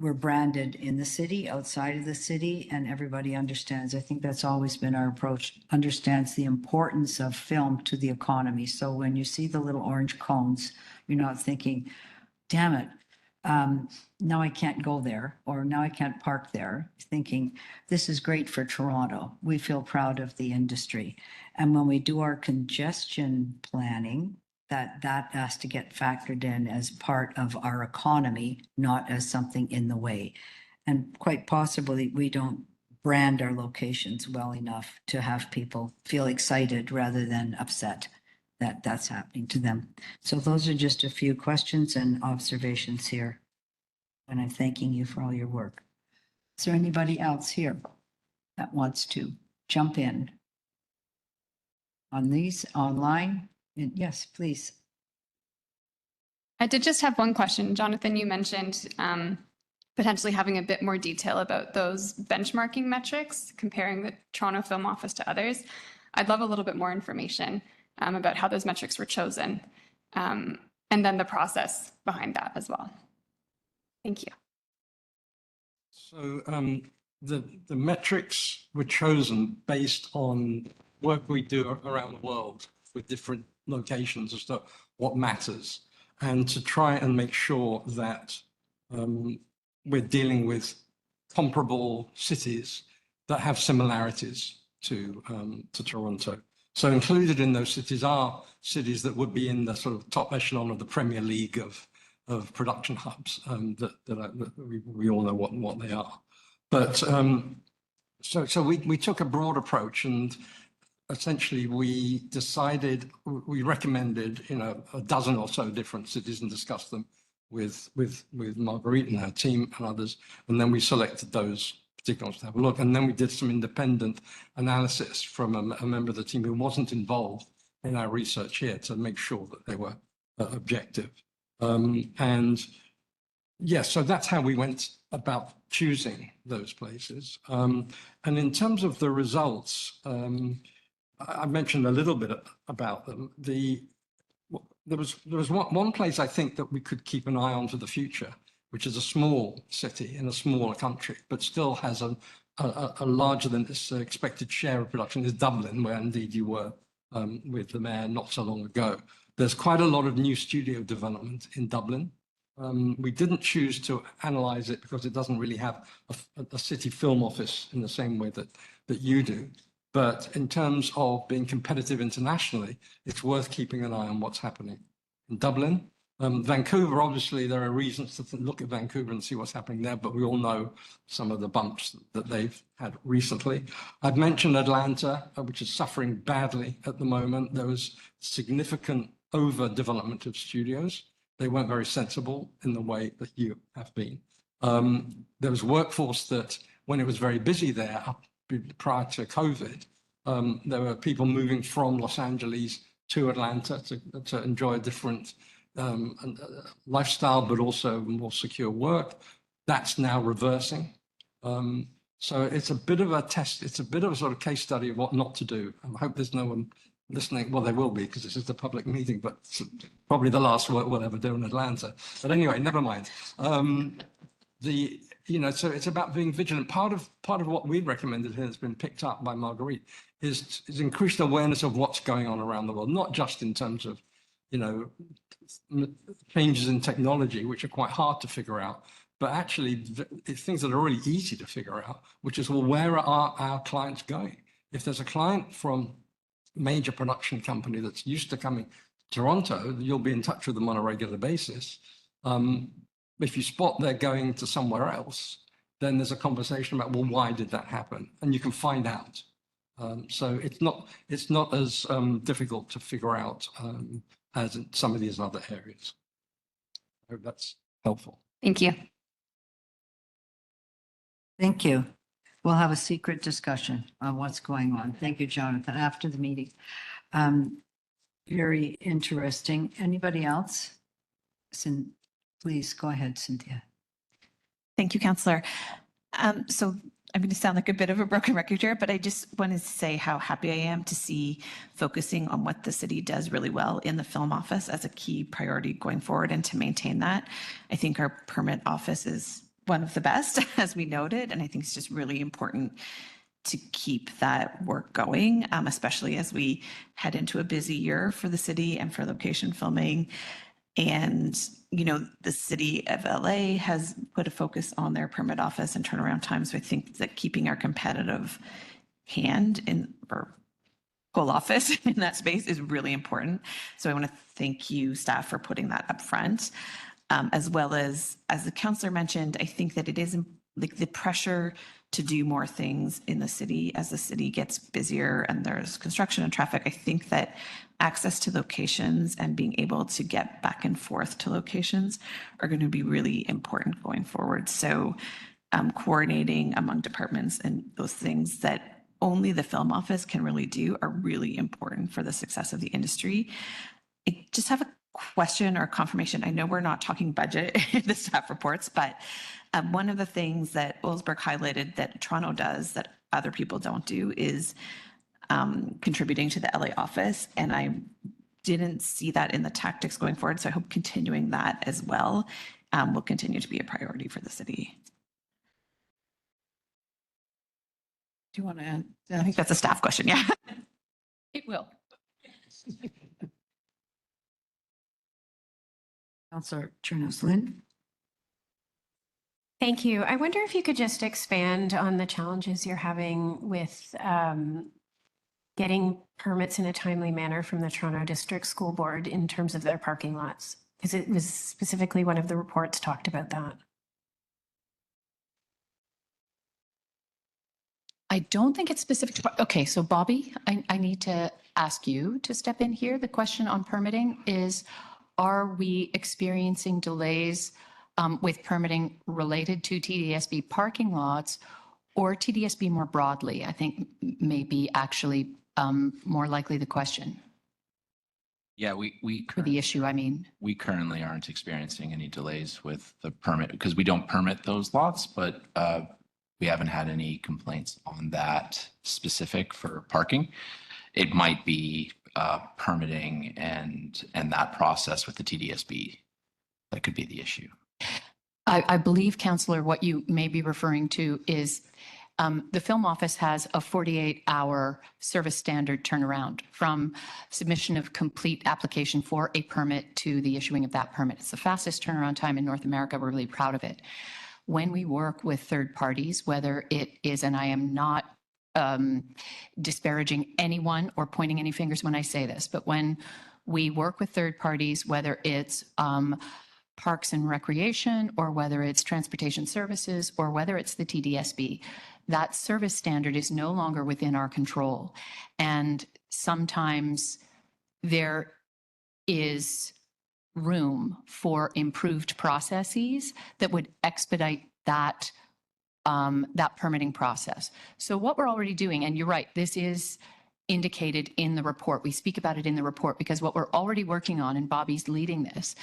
Speaker 1: we're branded in the city, outside of the city, and everybody understands. I think that's always been our approach, understands the importance of film to the economy. So when you see the little orange cones, you're not thinking, damn it, now I can't go there, or now I can't park there. Thinking, this is great for Toronto. We feel proud of the industry. And when we do our congestion planning, that has to get factored in as part of our economy, not as something in the way. And quite possibly, we don't brand our locations well enough to have people feel excited rather than upset that that's happening to them. So those are just a few questions and observations here. And I'm thanking you for all your work. Is there anybody else here that wants to jump in on these online? Yes, please.
Speaker 6: I did just have one question. Jonathan, you mentioned potentially having a bit more detail about those benchmarking metrics, comparing the Toronto Film Office to others. I'd love a little bit more information about how those metrics were chosen, and then the process behind that as well. Thank you.
Speaker 3: So the metrics were chosen based on work we do around the world. with different locations as to what matters, and to try and make sure that we're dealing with comparable cities that have similarities to Toronto. So included in those cities are cities that would be in the sort of top echelon of the Premier League of production hubs, that we all know what they are. But so we took a broad approach, and essentially we recommended, a dozen or so different cities and discussed them with Marguerite and her team and others. And then we selected those particular ones to have a look. And then we did some independent analysis from a member of the team who wasn't involved in our research here to make sure that they were objective. And yes, so that's how we went about choosing those places. And in terms of the results, I mentioned a little bit about them. There was one place I think that we could keep an eye on for the future, which is a small city in a smaller country, but still has a larger than this expected share of production, is Dublin, where indeed you were with the mayor not so long ago. There's quite a lot of new studio development in Dublin. We didn't choose to analyze it because it doesn't really have a city film office in the same way that you do. But in terms of being competitive internationally, it's worth keeping an eye on what's happening in Dublin. Vancouver, obviously, there are reasons to look at Vancouver and see what's happening there, but we all know some of the bumps that they've had recently. I've mentioned Atlanta, which is suffering badly at the moment. There was significant overdevelopment of studios. They weren't very sensible in the way that you have been. There was workforce that, when it was very busy there, prior to COVID, there were people moving from Los Angeles to Atlanta to enjoy a different lifestyle, but also more secure work. That's now reversing. So it's a bit of a test. It's a bit of a sort of case study of what not to do. I hope there's no one listening. Well, there will be, because this is the public meeting, but it's probably the last work we'll ever do in Atlanta. But anyway, never mind. So it's about being vigilant. Part of what we recommended here has been picked up by Marguerite is increased awareness of what's going on around the world, not just in terms of, changes in technology, which are quite hard to figure out, but actually things that are really easy to figure out, which is, well, where are our clients going? If there's a client from a major production company that's used to coming to Toronto, you'll be in touch with them on a regular basis. If you spot they're going to somewhere else, then there's a conversation about, well, why did that happen? And you can find out. So it's not as difficult to figure out as in some of these other areas. I hope that's helpful.
Speaker 6: Thank you.
Speaker 1: Thank you. We'll have a secret discussion on what's going on. Thank you, Jonathan, after the meeting. Very interesting. Anybody else? Please go ahead, Cynthia.
Speaker 7: Thank you, Councillor. So I'm going to sound like a bit of a broken record here, but I just wanted to say how happy I am to see focusing on what the city does really well in the film office as a key priority going forward, and to maintain that. I think our permit office is one of the best, as we noted, and I think it's just really important to keep that work going, especially as we head into a busy year for the city and for location filming. And, the city of LA has put a focus on their permit office and turnaround time. So I think that keeping our competitive hand in our whole office in that space is really important. So I want to thank you, staff, for putting that up front. As well as the councillor mentioned, I think that it is like the pressure to do more things in the city as the city gets busier and there's construction and traffic. I think that access to locations and being able to get back and forth to locations are going to be really important going forward. So coordinating among departments and those things that only the film office can really do are really important for the success of the industry. I just have a question or confirmation. I know we're not talking budget in the staff reports, but one of the things that Wilsberg highlighted that Toronto does that other people don't do is contributing to the LA office. And I didn't see that in the tactics going forward. So I hope continuing that as well will continue to be a priority for the city.
Speaker 1: Do you want to add?
Speaker 7: I think that's a staff question. Yeah.
Speaker 2: It will.
Speaker 1: Councillor Chernos Lynn.
Speaker 8: Thank you. I wonder if you could just expand on the challenges you're having with getting permits in a timely manner from the Toronto District School Board in terms of their parking lots, because it was specifically one of the reports talked about that.
Speaker 2: I don't think it's specific to, okay, so Bobby, I need to ask you to step in here. The question on permitting is, are we experiencing delays with permitting related to TDSB parking lots or TDSB more broadly? I think maybe actually more likely the question.
Speaker 9: Yeah, we
Speaker 2: For the issue, I mean.
Speaker 9: we currently aren't experiencing any delays with the permit because we don't permit those lots, but we haven't had any complaints on that specific for parking. It might be permitting and that process with the TDSB. That could be the issue.
Speaker 2: I believe, Councillor, what you may be referring to is the film office has a 48-hour service standard turnaround from submission of complete application for a permit to the issuing of that permit. It's the fastest turnaround time in North America. We're really proud of it. When we work with third parties, whether it is, and I am not disparaging anyone or pointing any fingers when I say this, but when we work with third parties, whether it's Parks and Recreation, or whether it's Transportation Services, or whether it's the TDSB, that service standard is no longer within our control. And sometimes there is room for improved processes that would expedite that that permitting process. So what we're already doing, and you're right, this is indicated in the report. We speak about it in the report because what we're already working on, and Bobby's leading this,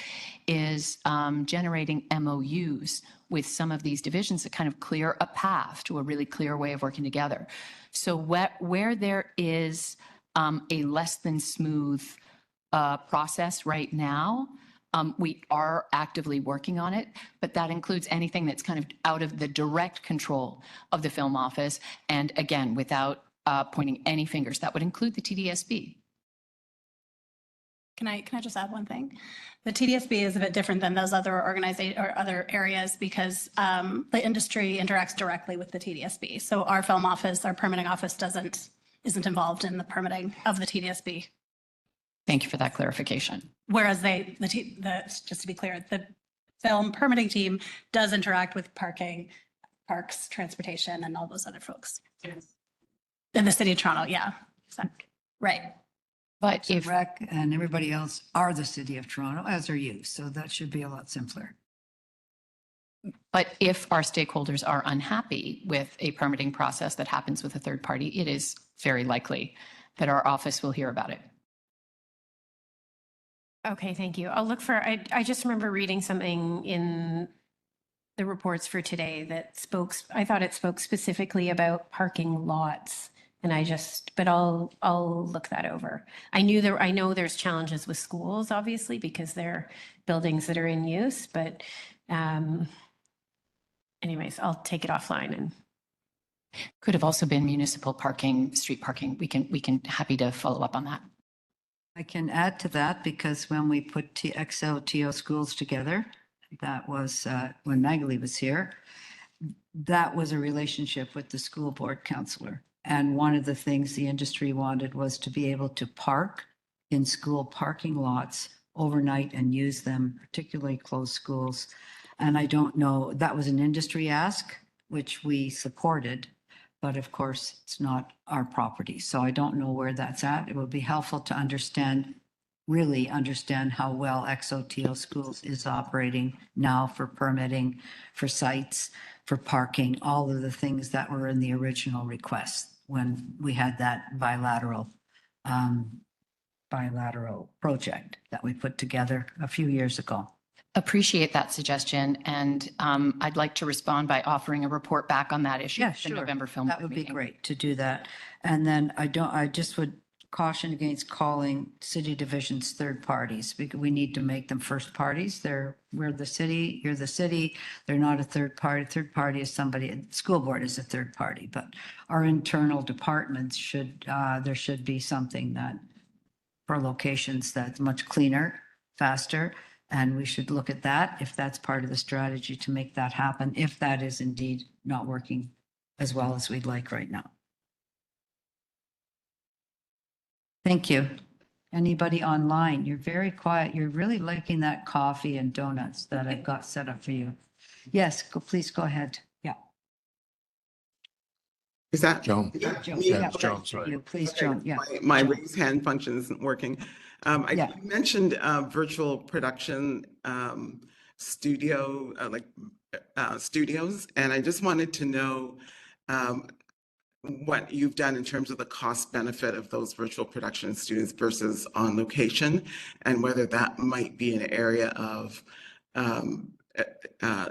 Speaker 2: is generating MOUs with some of these divisions that kind of clear a path to a really clear way of working together. So where there is a less than smooth process right now, we are actively working on it, but that includes anything that's kind of out of the direct control of the film office. And again, without pointing any fingers, that would include the TDSB.
Speaker 10: Can I just add one thing? The TDSB is a bit different than those other organizations or other areas because the industry interacts directly with the TDSB. So our film office, our permitting office isn't involved in the permitting of the TDSB.
Speaker 2: Thank you for that clarification.
Speaker 10: Whereas just to be clear, the film permitting team does interact with parking, parks, transportation, and all those other folks. In the city of Toronto, yeah. Right.
Speaker 2: But
Speaker 1: So
Speaker 2: if
Speaker 1: Rec and everybody else are the city of Toronto, as are you. So that should be a lot simpler.
Speaker 2: But if our stakeholders are unhappy with a permitting process that happens with a third party, it is very likely that our office will hear about it.
Speaker 8: Okay, thank you. I'll look for, I just remember reading something in the reports for today that I thought it spoke specifically about parking lots. And but I'll look that over. I know there's challenges with schools, obviously, because they're buildings that are in use, but anyways, I'll take it offline and.
Speaker 2: Could have also been municipal parking, street parking. We can happy to follow up on that.
Speaker 1: I can add to that because when we put XLTO schools together, that was when Magali was here, that was a relationship with the school board counselor. And one of the things the industry wanted was to be able to park in school parking lots overnight and use them, particularly closed schools. And I don't know, that was an industry ask, which we supported. But of course, it's not our property. So I don't know where that's at. It would be helpful to really understand how well XOTO Schools is operating now for permitting, for sites, for parking, all of the things that were in the original request when we had that bilateral project that we put together a few years ago.
Speaker 2: Appreciate that suggestion. And I'd like to respond by offering a report back on that issue.
Speaker 1: Yeah,
Speaker 2: at the
Speaker 1: sure.
Speaker 2: November film.
Speaker 1: That would be
Speaker 2: meeting.
Speaker 1: great to do that. And then I just would caution against calling city divisions third parties because we need to make them first parties. We're the city, you're the city. They're not a third party. Third party is somebody, the school board is a third party, but our internal departments there should be something that for locations that's much cleaner, faster. And we should look at that if that's part of the strategy to make that happen, if that is indeed not working as well as we'd like right now. Thank you. Anybody online? You're very quiet. You're really liking that coffee and donuts that I've got set up for you. Yes, please go ahead. Yeah.
Speaker 11: Is that?
Speaker 9: Joan.
Speaker 1: Joan,
Speaker 9: Yeah,
Speaker 1: yeah,
Speaker 9: it's Joan's, right.
Speaker 1: you. Please, Joan, yeah.
Speaker 11: My
Speaker 1: Joan.
Speaker 11: raise hand function isn't working.
Speaker 1: Yeah.
Speaker 11: You mentioned virtual production studio, studios, and I just wanted to know what you've done in terms of the cost benefit of those virtual production studios versus on location, and whether that might be an area of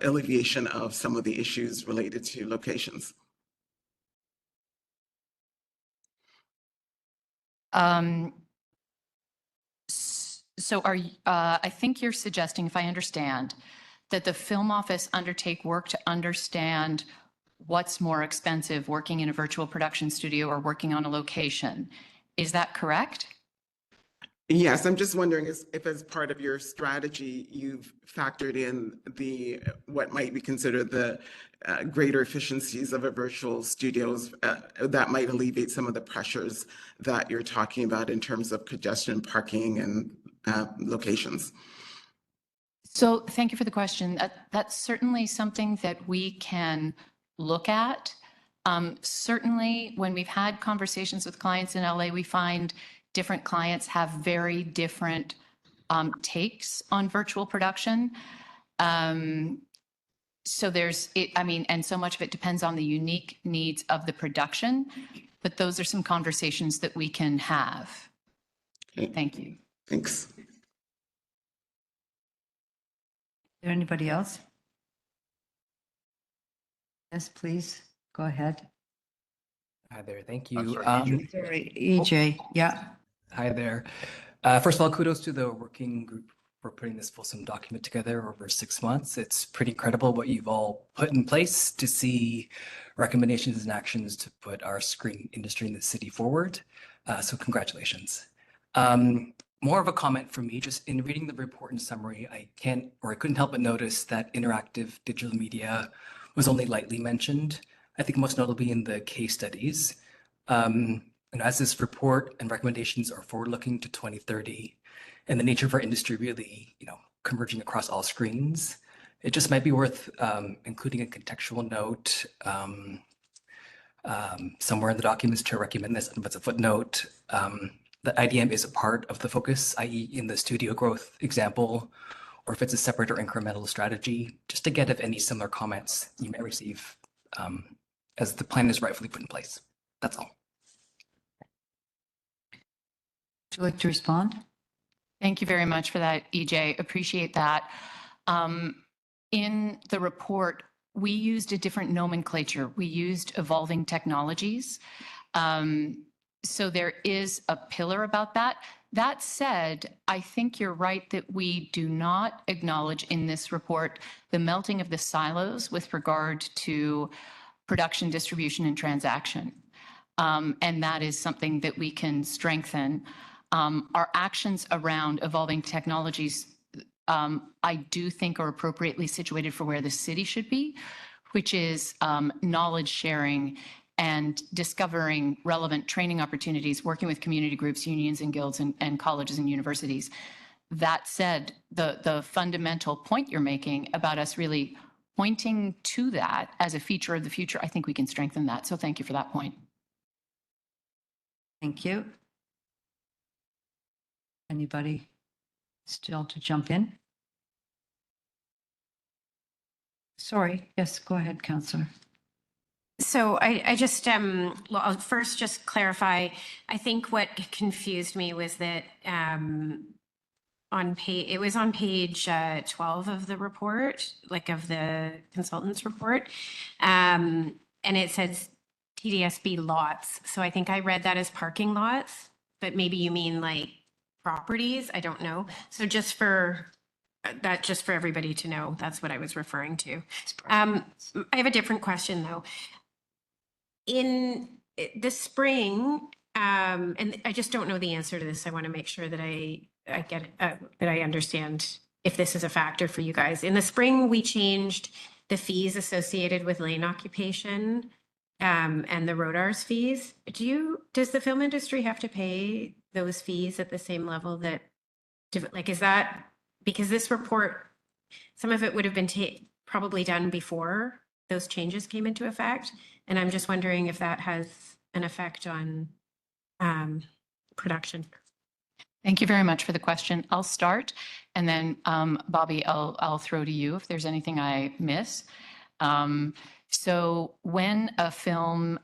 Speaker 11: alleviation of some of the issues related to locations.
Speaker 2: So I think you're suggesting, if I understand, that the film office undertake work to understand what's more expensive, working in a virtual production studio or working on a location. Is that correct?
Speaker 11: Yes, I'm just wondering if as part of your strategy, you've factored in what might be considered the greater efficiencies of a virtual studios that might alleviate some of the pressures that you're talking about in terms of congestion, parking, and locations.
Speaker 2: So thank you for the question. That's certainly something that we can look at. Certainly, when we've had conversations with clients in LA, we find different clients have very different takes on virtual production. So and so much of it depends on the unique needs of the production, but those are some conversations that we can have.
Speaker 11: Okay.
Speaker 2: Thank you.
Speaker 11: Thanks.
Speaker 1: Is there anybody else? Yes, please, go ahead.
Speaker 12: Hi there, thank you.
Speaker 1: Sorry, EJ, yeah.
Speaker 12: Hi there. First of all, kudos to the working group for putting this fulsome document together over 6 months. It's pretty incredible what you've all put in place to see recommendations and actions to put our screen industry in the city forward. So congratulations. More of a comment from me, just in reading the report and summary, I couldn't help but notice that interactive digital media was only lightly mentioned, I think most notably in the case studies. And as this report and recommendations are forward-looking to 2030, and the nature of our industry really, converging across all screens, it just might be worth including a contextual note somewhere in the documents to recommend this, but it's a footnote. That IDM is a part of the focus, i.e. in the studio growth example, or if it's a separate or incremental strategy, just to get if any similar comments you may receive as the plan is rightfully put in place. That's all.
Speaker 1: Would you like to respond?
Speaker 2: Thank you very much for that, EJ. Appreciate that. In the report, we used a different nomenclature. We used evolving technologies. So there is a pillar about that. That said, I think you're right that we do not acknowledge in this report the melting of the silos with regard to production, distribution, and transaction. And that is something that we can strengthen. Our actions around evolving technologies, I do think are appropriately situated for where the city should be, which is knowledge sharing and discovering relevant training opportunities, working with community groups, unions and guilds, and colleges and universities. That said, the fundamental point you're making about us really pointing to that as a feature of the future, I think we can strengthen that. So thank you for that point.
Speaker 1: Thank you. Anybody still to jump in? Sorry, yes, go ahead, Councillor.
Speaker 8: So I just, well, I'll first just clarify, I think what confused me was that it was on page 12 of the report, like of the consultant's report. And it says TDSB lots. So I think I read that as parking lots, but maybe you mean like properties. I don't know. So just for everybody to know, that's what I was referring to. I have a different question though. In the spring, And I just don't know the answer to this. I want to make sure that I get that I understand if this is a factor for you guys. In the spring, we changed the fees associated with lane occupation and the Rodars fees. Does the film industry have to pay those fees at the same level that, like, is that because this report, some of it would have been probably done before those changes came into effect, and I'm just wondering if that has an effect on production.
Speaker 2: Thank you very much for the question. I'll start, and then Bobby, I'll throw to you if there's anything I miss. So when a film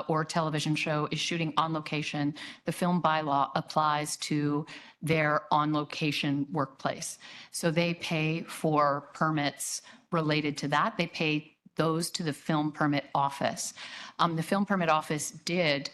Speaker 2: or television show is shooting on location, the film bylaw applies to their on-location workplace. So they pay for permits related to that. They pay those to the film permit office. The film permit office did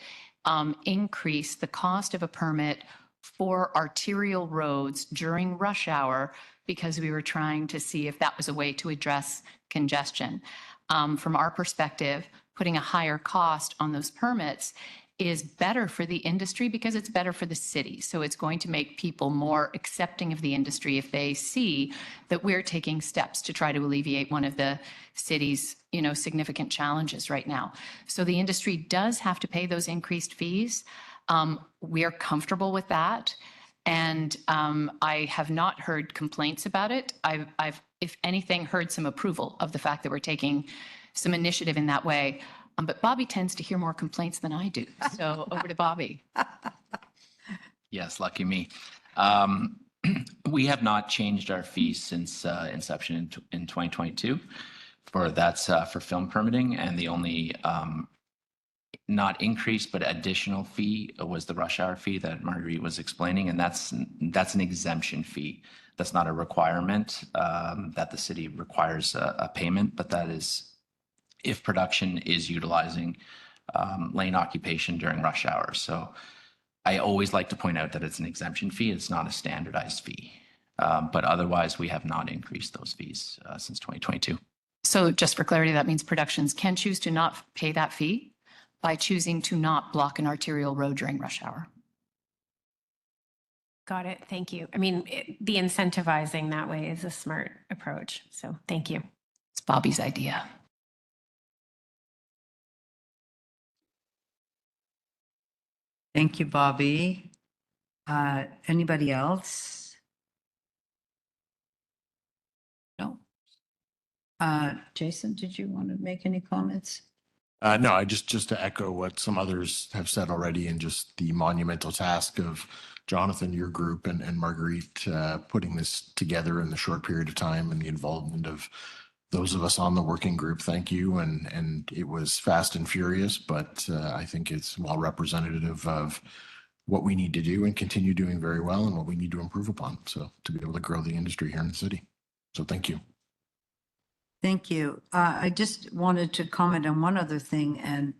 Speaker 2: increase the cost of a permit for arterial roads during rush hour because we were trying to see if that was a way to address congestion. From our perspective, putting a higher cost on those permits is better for the industry because it's better for the city. So it's going to make people more accepting of the industry if they see that we're taking steps to try to alleviate one of the city's, significant challenges right now. So the industry does have to pay those increased fees. We are comfortable with that. And I have not heard complaints about it. I've, if anything, heard some approval of the fact that we're taking some initiative in that way. But Bobby tends to hear more complaints than I do. So over to Bobby.
Speaker 9: Yes, lucky me. We have not changed our fees since inception in 2022. That's for film permitting, and the only not increased but additional fee was the rush hour fee that Marguerite was explaining, and that's an exemption fee. That's not a requirement that the city requires a payment, but that is if production is utilizing lane occupation during rush hour. So I always like to point out that it's an exemption fee. It's not a standardized fee. But otherwise, we have not increased those fees since 2022.
Speaker 2: So just for clarity, that means productions can choose to not pay that fee by choosing to not block an arterial road during rush hour.
Speaker 8: Got it. Thank you. I mean, the incentivizing that way is a smart approach. So thank you.
Speaker 2: It's Bobby's idea.
Speaker 1: Thank you, Bobby. Anybody else? No. Jason, did you want to make any comments?
Speaker 13: No, I just to echo what some others have said already, and just the monumental task of Jonathan, your group, and Marguerite putting this together in the short period of time, and the involvement of those of us on the working group. Thank you. And it was fast and furious, but I think it's well representative of what we need to do and continue doing very well, and what we need to improve upon. So to be able to grow the industry here in the city. So thank you.
Speaker 1: Thank you. I just wanted to comment on one other thing, and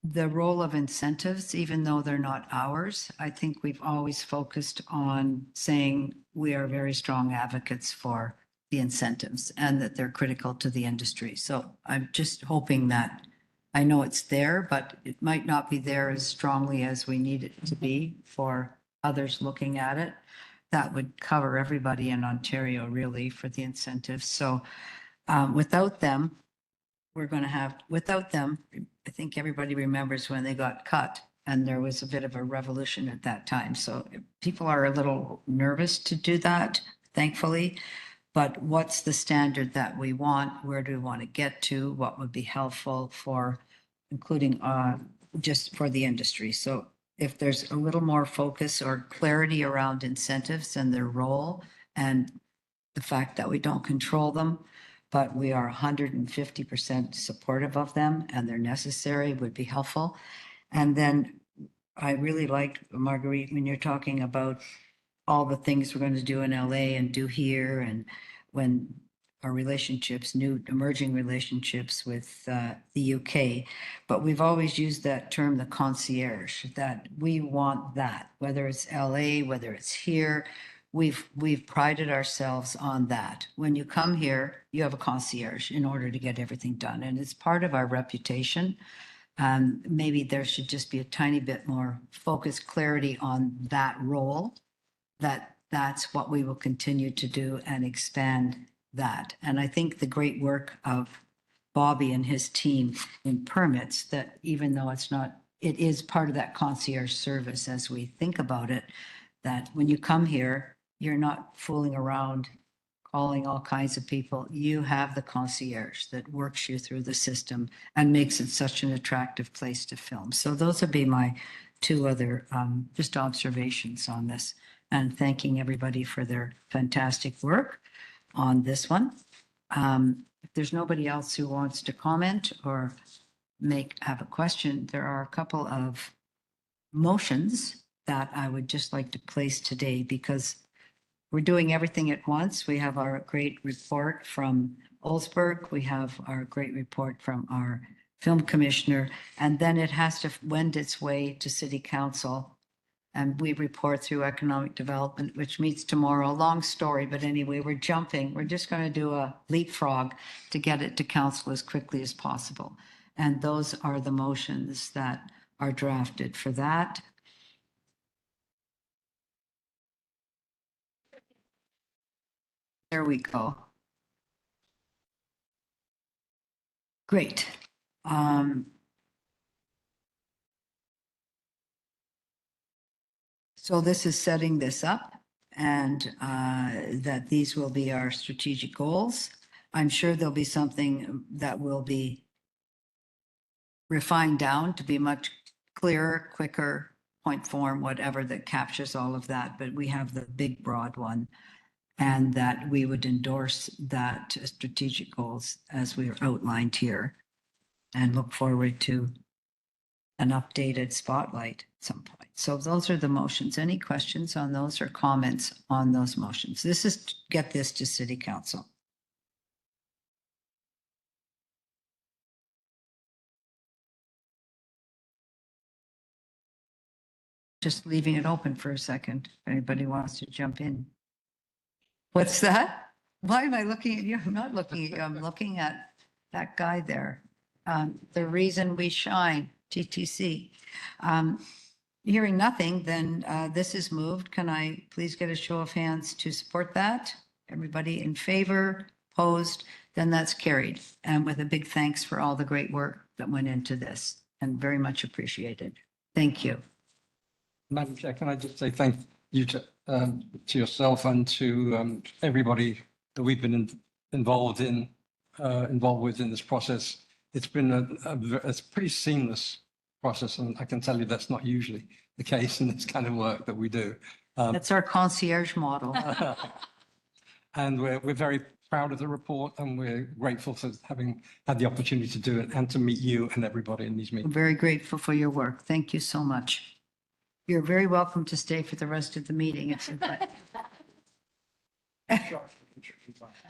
Speaker 1: the role of incentives, even though they're not ours. I think we've always focused on saying we are very strong advocates for the incentives and that they're critical to the industry. So I'm just hoping that, I know it's there, but it might not be there as strongly as we need it to be for others looking at it. That would cover everybody in Ontario really for the incentives. So without them, I think everybody remembers when they got cut, and there was a bit of a revolution at that time. So people are a little nervous to do that, thankfully. But what's the standard that we want? Where do we want to get to? What would be helpful for, including just for the industry? So if there's a little more focus or clarity around incentives and their role, and the fact that we don't control them, but we are 150% supportive of them and they're necessary, would be helpful. And then I really like, Marguerite, when you're talking about all the things we're going to do in LA and do here, and when our relationships, new emerging relationships with the UK. But we've always used that term, the concierge, that we want that, whether it's LA, whether it's here. We've prided ourselves on that. When you come here, you have a concierge in order to get everything done. And it's part of our reputation Maybe there should just be a tiny bit more focus, clarity on that role, that's what we will continue to do and expand that. And I think the great work of Bobby and his team in permits, that even though it is part of that concierge service as we think about it, that when you come here, you're not fooling around calling all kinds of people. You have the concierge that works you through the system and makes it such an attractive place to film. So those would be my two other just observations on this, and thanking everybody for their fantastic work on this one. If there's nobody else who wants to comment or have a question, there are a couple of motions that I would just like to place today, because we're doing everything at once. We have our great report from Olsberg. We have our great report from our film commissioner, and then it has to wend its way to city council. And we report through economic development, which meets tomorrow. Long story, but anyway, we're jumping. We're just going to do a leapfrog to get it to council as quickly as possible. And those are the motions that are drafted for that. There we go. Great. So this is setting this up, and that these will be our strategic goals. I'm sure there'll be something that will be refined down to be much clearer, quicker, point form, whatever, that captures all of that. But we have the big, broad one, and that we would endorse that strategic goals as we are outlined here, and look forward to an updated spotlight at some point. So those are the motions. Any questions on those or comments on those motions? This is to get this to city council. Just leaving it open for a second, if anybody wants to jump in. What's that? Why am I looking at you? I'm not looking at you. I'm looking at that guy there. The reason we shine, TTC. Hearing nothing, then this is moved. Can I please get a show of hands to support that? Everybody in favor, opposed, then that's carried. And with a big thanks for all the great work that went into this, and very much appreciated. Thank you.
Speaker 3: Madam Chair, can I just say thank you to yourself and to everybody that we've been involved with in this process. It's been a pretty seamless process, and I can tell you that's not usually the case in this kind of work that we do.
Speaker 1: That's our concierge model.
Speaker 3: And we're very proud of the report, and we're grateful for having had the opportunity to do it and to meet you and everybody in these
Speaker 1: I'm
Speaker 3: meetings.
Speaker 1: very grateful for your work. Thank you so much. You're very welcome to stay for the rest of the meeting.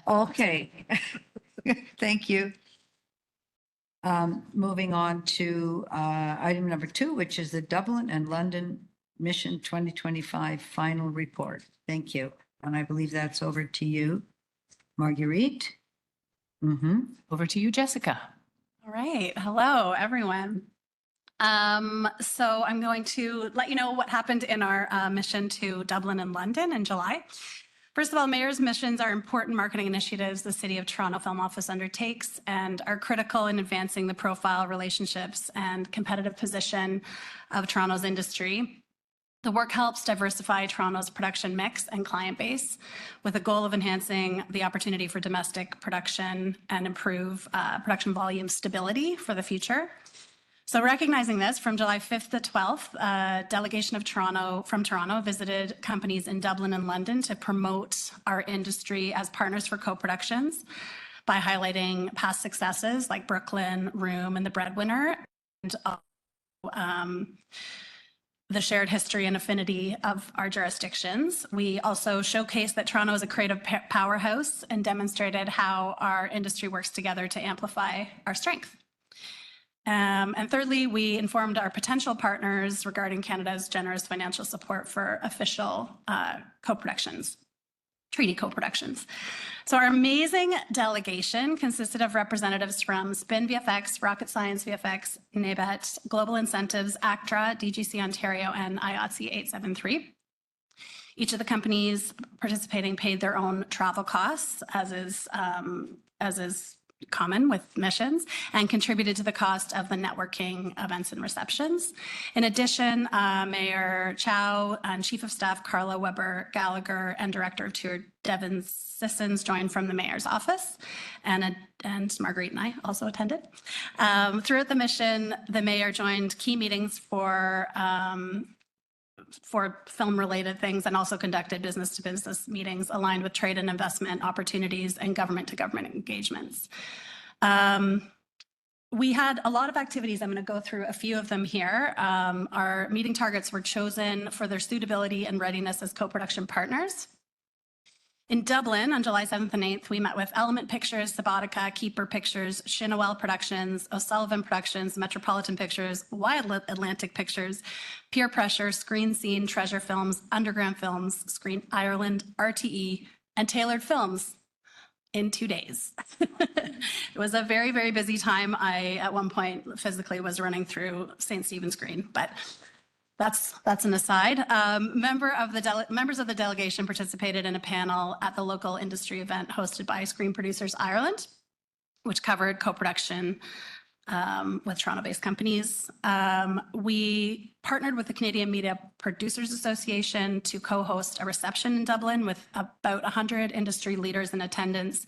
Speaker 1: Okay. Thank you. Moving on to item number 2, which is the Dublin and London Mission 2025 final report. Thank you. And I believe that's over to you, Marguerite.
Speaker 2: Over to you, Jessica.
Speaker 10: All right. Hello, everyone. So I'm going to let you know what happened in our mission to Dublin and London in July. First of all, mayor's missions are important marketing initiatives the City of Toronto Film Office undertakes and are critical in advancing the profile, relationships, and competitive position of Toronto's industry. The work helps diversify Toronto's production mix and client base with a goal of enhancing the opportunity for domestic production and improve production volume stability for the future. So recognizing this, from July 5th to 12th, a delegation from Toronto visited companies in Dublin and London to promote our industry as partners for co-productions by highlighting past successes like Brooklyn, Room, and The Breadwinner, and the shared history and affinity of our jurisdictions. We also showcased that Toronto is a creative powerhouse and demonstrated how our industry works together to amplify our strength. And thirdly, we informed our potential partners regarding Canada's generous financial support for official co-productions. treaty co-productions. So our amazing delegation consisted of representatives from Spin VFX, Rocket Science VFX, NABET, Global Incentives, ACTRA, DGC Ontario, and IATSE 873. Each of the companies participating paid their own travel costs, as is common with missions, and contributed to the cost of the networking events and receptions. In addition, Mayor Chow and Chief of Staff Carla Weber Gallagher and Director of Tour Devin Sissons joined from the Mayor's office, and Marguerite and I also attended. Throughout the mission, the Mayor joined key meetings for film-related things and also conducted business-to-business meetings aligned with trade and investment opportunities and government-to-government engagements. We had a lot of activities. I'm going to go through a few of them here. Our meeting targets were chosen for their suitability and readiness as co-production partners. In Dublin, on July 7th and 8th, we met with Element Pictures, Subotica, Keeper Pictures, Shinawell Productions, O'Sullivan Productions, Metropolitan Pictures, Wild Atlantic Pictures, Peer Pressure, Screen Scene, Treasure Films, Underground Films, Screen Ireland, RTE, and Tailored Films in 2 days. It was a very, very busy time. I, at one point, physically was running through St. Stephen's Green, but that's an aside. Members of the delegation participated in a panel at the local industry event hosted by Screen Producers Ireland, which covered co-production with Toronto-based companies. We partnered with the Canadian Media Producers Association to co-host a reception in Dublin with about 100 industry leaders in attendance,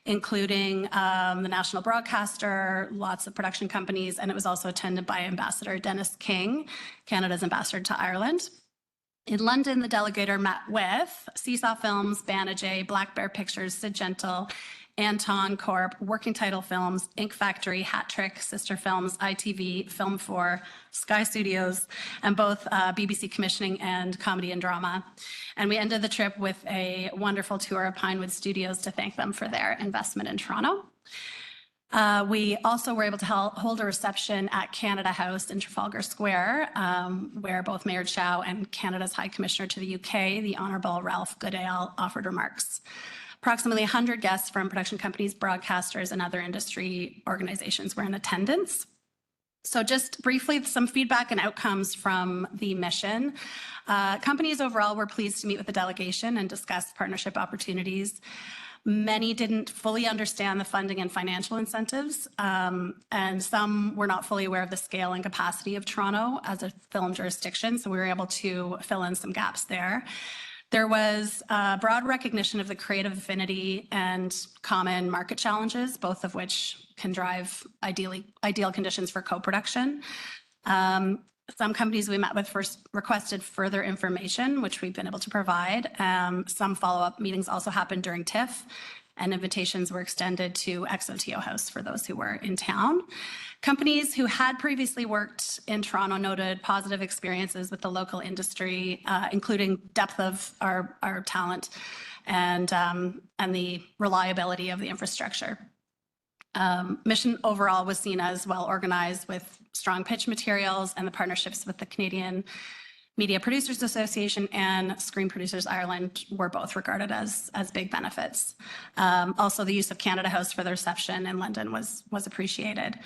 Speaker 10: including the national broadcaster, lots of production companies, and it was also attended by Ambassador Dennis King, Canada's ambassador to Ireland. In London, the delegator met with Seesaw Films, Banijay, Black Bear Pictures, Sid Gentle, Anton Corp, Working Title Films, Ink Factory, Hat Trick, Sister Films, ITV, Film 4, Sky Studios, and both BBC Commissioning and Comedy and Drama. And we ended the trip with a wonderful tour of Pinewood Studios to thank them for their investment in Toronto. We also were able to hold a reception at Canada House in Trafalgar Square, where both Mayor Chow and Canada's High Commissioner to the UK, the Honourable Ralph Goodale, offered remarks. Approximately 100 guests from production companies, broadcasters, and other industry organizations were in attendance. So just briefly, some feedback and outcomes from the mission. Companies overall were pleased to meet with the delegation and discuss partnership opportunities. Many didn't fully understand the funding and financial incentives, and some were not fully aware of the scale and capacity of Toronto as a film jurisdiction, so we were able to fill in some gaps there. There was broad recognition of the creative affinity and common market challenges, both of which can drive ideal conditions for co-production. Some companies we met with first requested further information, which we've been able to provide. Some follow-up meetings also happened during TIFF, and invitations were extended to XOTO House for those who were in town. Companies who had previously worked in Toronto noted positive experiences with the local industry, including depth of our talent and the reliability of the infrastructure. Mission overall was seen as well organized with strong pitch materials, and the partnerships with the Canadian Media Producers Association and Screen Producers Ireland were both regarded as big benefits. Also, the use of Canada House for the reception in London was appreciated.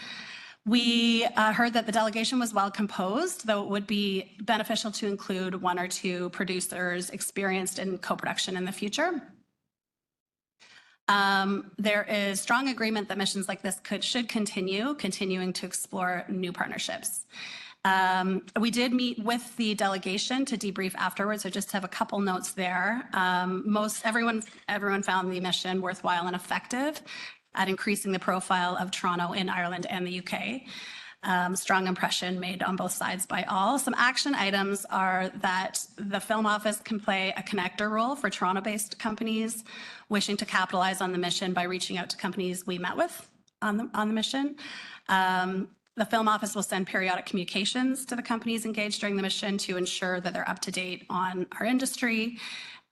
Speaker 10: We heard that the delegation was well composed, though it would be beneficial to include one or two producers experienced in co-production in the future. There is strong agreement that missions like this should continuing to explore new partnerships. We did meet with the delegation to debrief afterwards. So just have a couple notes there. Everyone found the mission worthwhile and effective at increasing the profile of Toronto in Ireland and the UK. Strong impression made on both sides by all. Some action items are that the Film Office can play a connector role for Toronto-based companies wishing to capitalize on the mission by reaching out to companies we met with on the mission. The Film Office will send periodic communications to the companies engaged during the mission to ensure that they're up to date on our industry,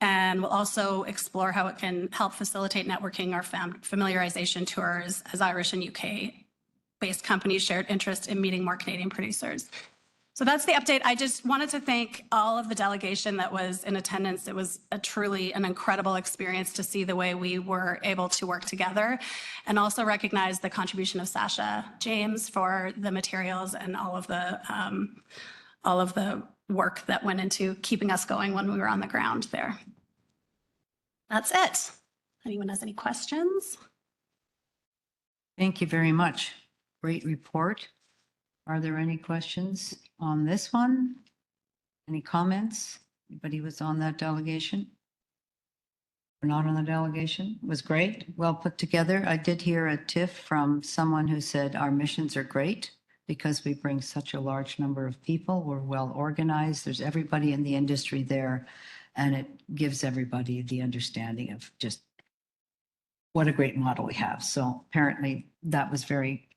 Speaker 10: and we'll also explore how it can help facilitate networking or familiarization tours as Irish and UK-based companies shared interest in meeting more Canadian producers. So that's the update. I just wanted to thank all of the delegation that was in attendance. It was truly an incredible experience to see the way we were able to work together, and also recognize the contribution of Sasha James for the materials and all of the work that went into keeping us going when we were on the ground there. That's it. Anyone has any questions?
Speaker 1: Thank you very much. Great report. Are there any questions on this one? Any comments? Anybody was on that delegation? Or not on the delegation? It was great. Well put together. I did hear a tiff from someone who said our missions are great because we bring such a large number of people. We're well organized. There's everybody in the industry there, and it gives everybody the understanding of just what a great model we have. So apparently that was very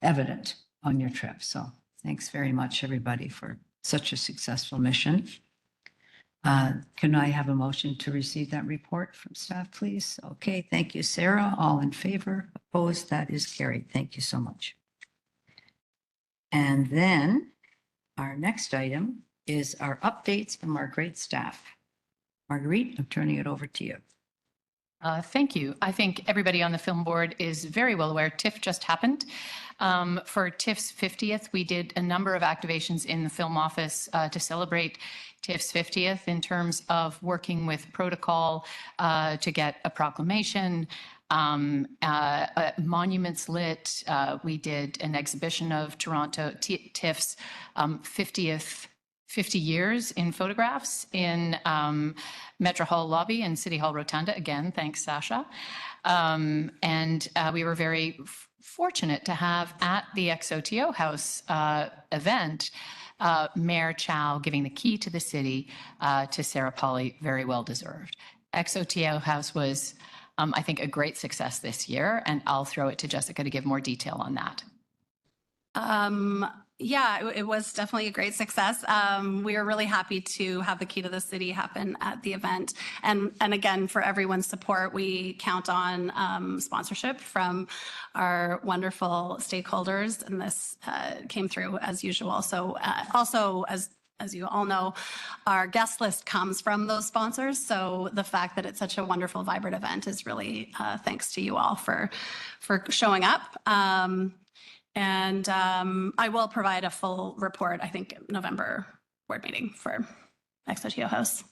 Speaker 1: evident on your trip. So thanks very much, everybody, for such a successful mission. Can I have a motion to receive that report from staff, please? Okay, thank you, Sarah. All in favor? Opposed? That is carried. Thank you so much. And then our next item is our updates from our great staff. Marguerite, I'm turning it over to you.
Speaker 2: Thank you. I think everybody on the film board is very well aware TIFF just happened. For TIFF's 50th, we did a number of activations in the film office to celebrate TIFF's 50th in terms of working with protocol to get a proclamation, monuments lit. We did an exhibition of Toronto TIFF's 50 years in photographs in Metro Hall lobby and City Hall Rotunda. Again, thanks, Sasha. And we were very fortunate to have at the XOTO House event, Mayor Chow giving the key to the city to Sarah Polly, very well deserved. XOTO House was, I think, a great success this year, and I'll throw it to Jessica to give more detail on that.
Speaker 10: Yeah, it was definitely a great success. We are really happy to have the key to the city happen at the event. And again, for everyone's support, we count on sponsorship from our wonderful stakeholders, and this came through as usual. So also, as you all know, our guest list comes from those sponsors. So the fact that it's such a wonderful, vibrant event is really thanks to you all for showing up. And I will provide a full report, I think, November board meeting for XOTO House.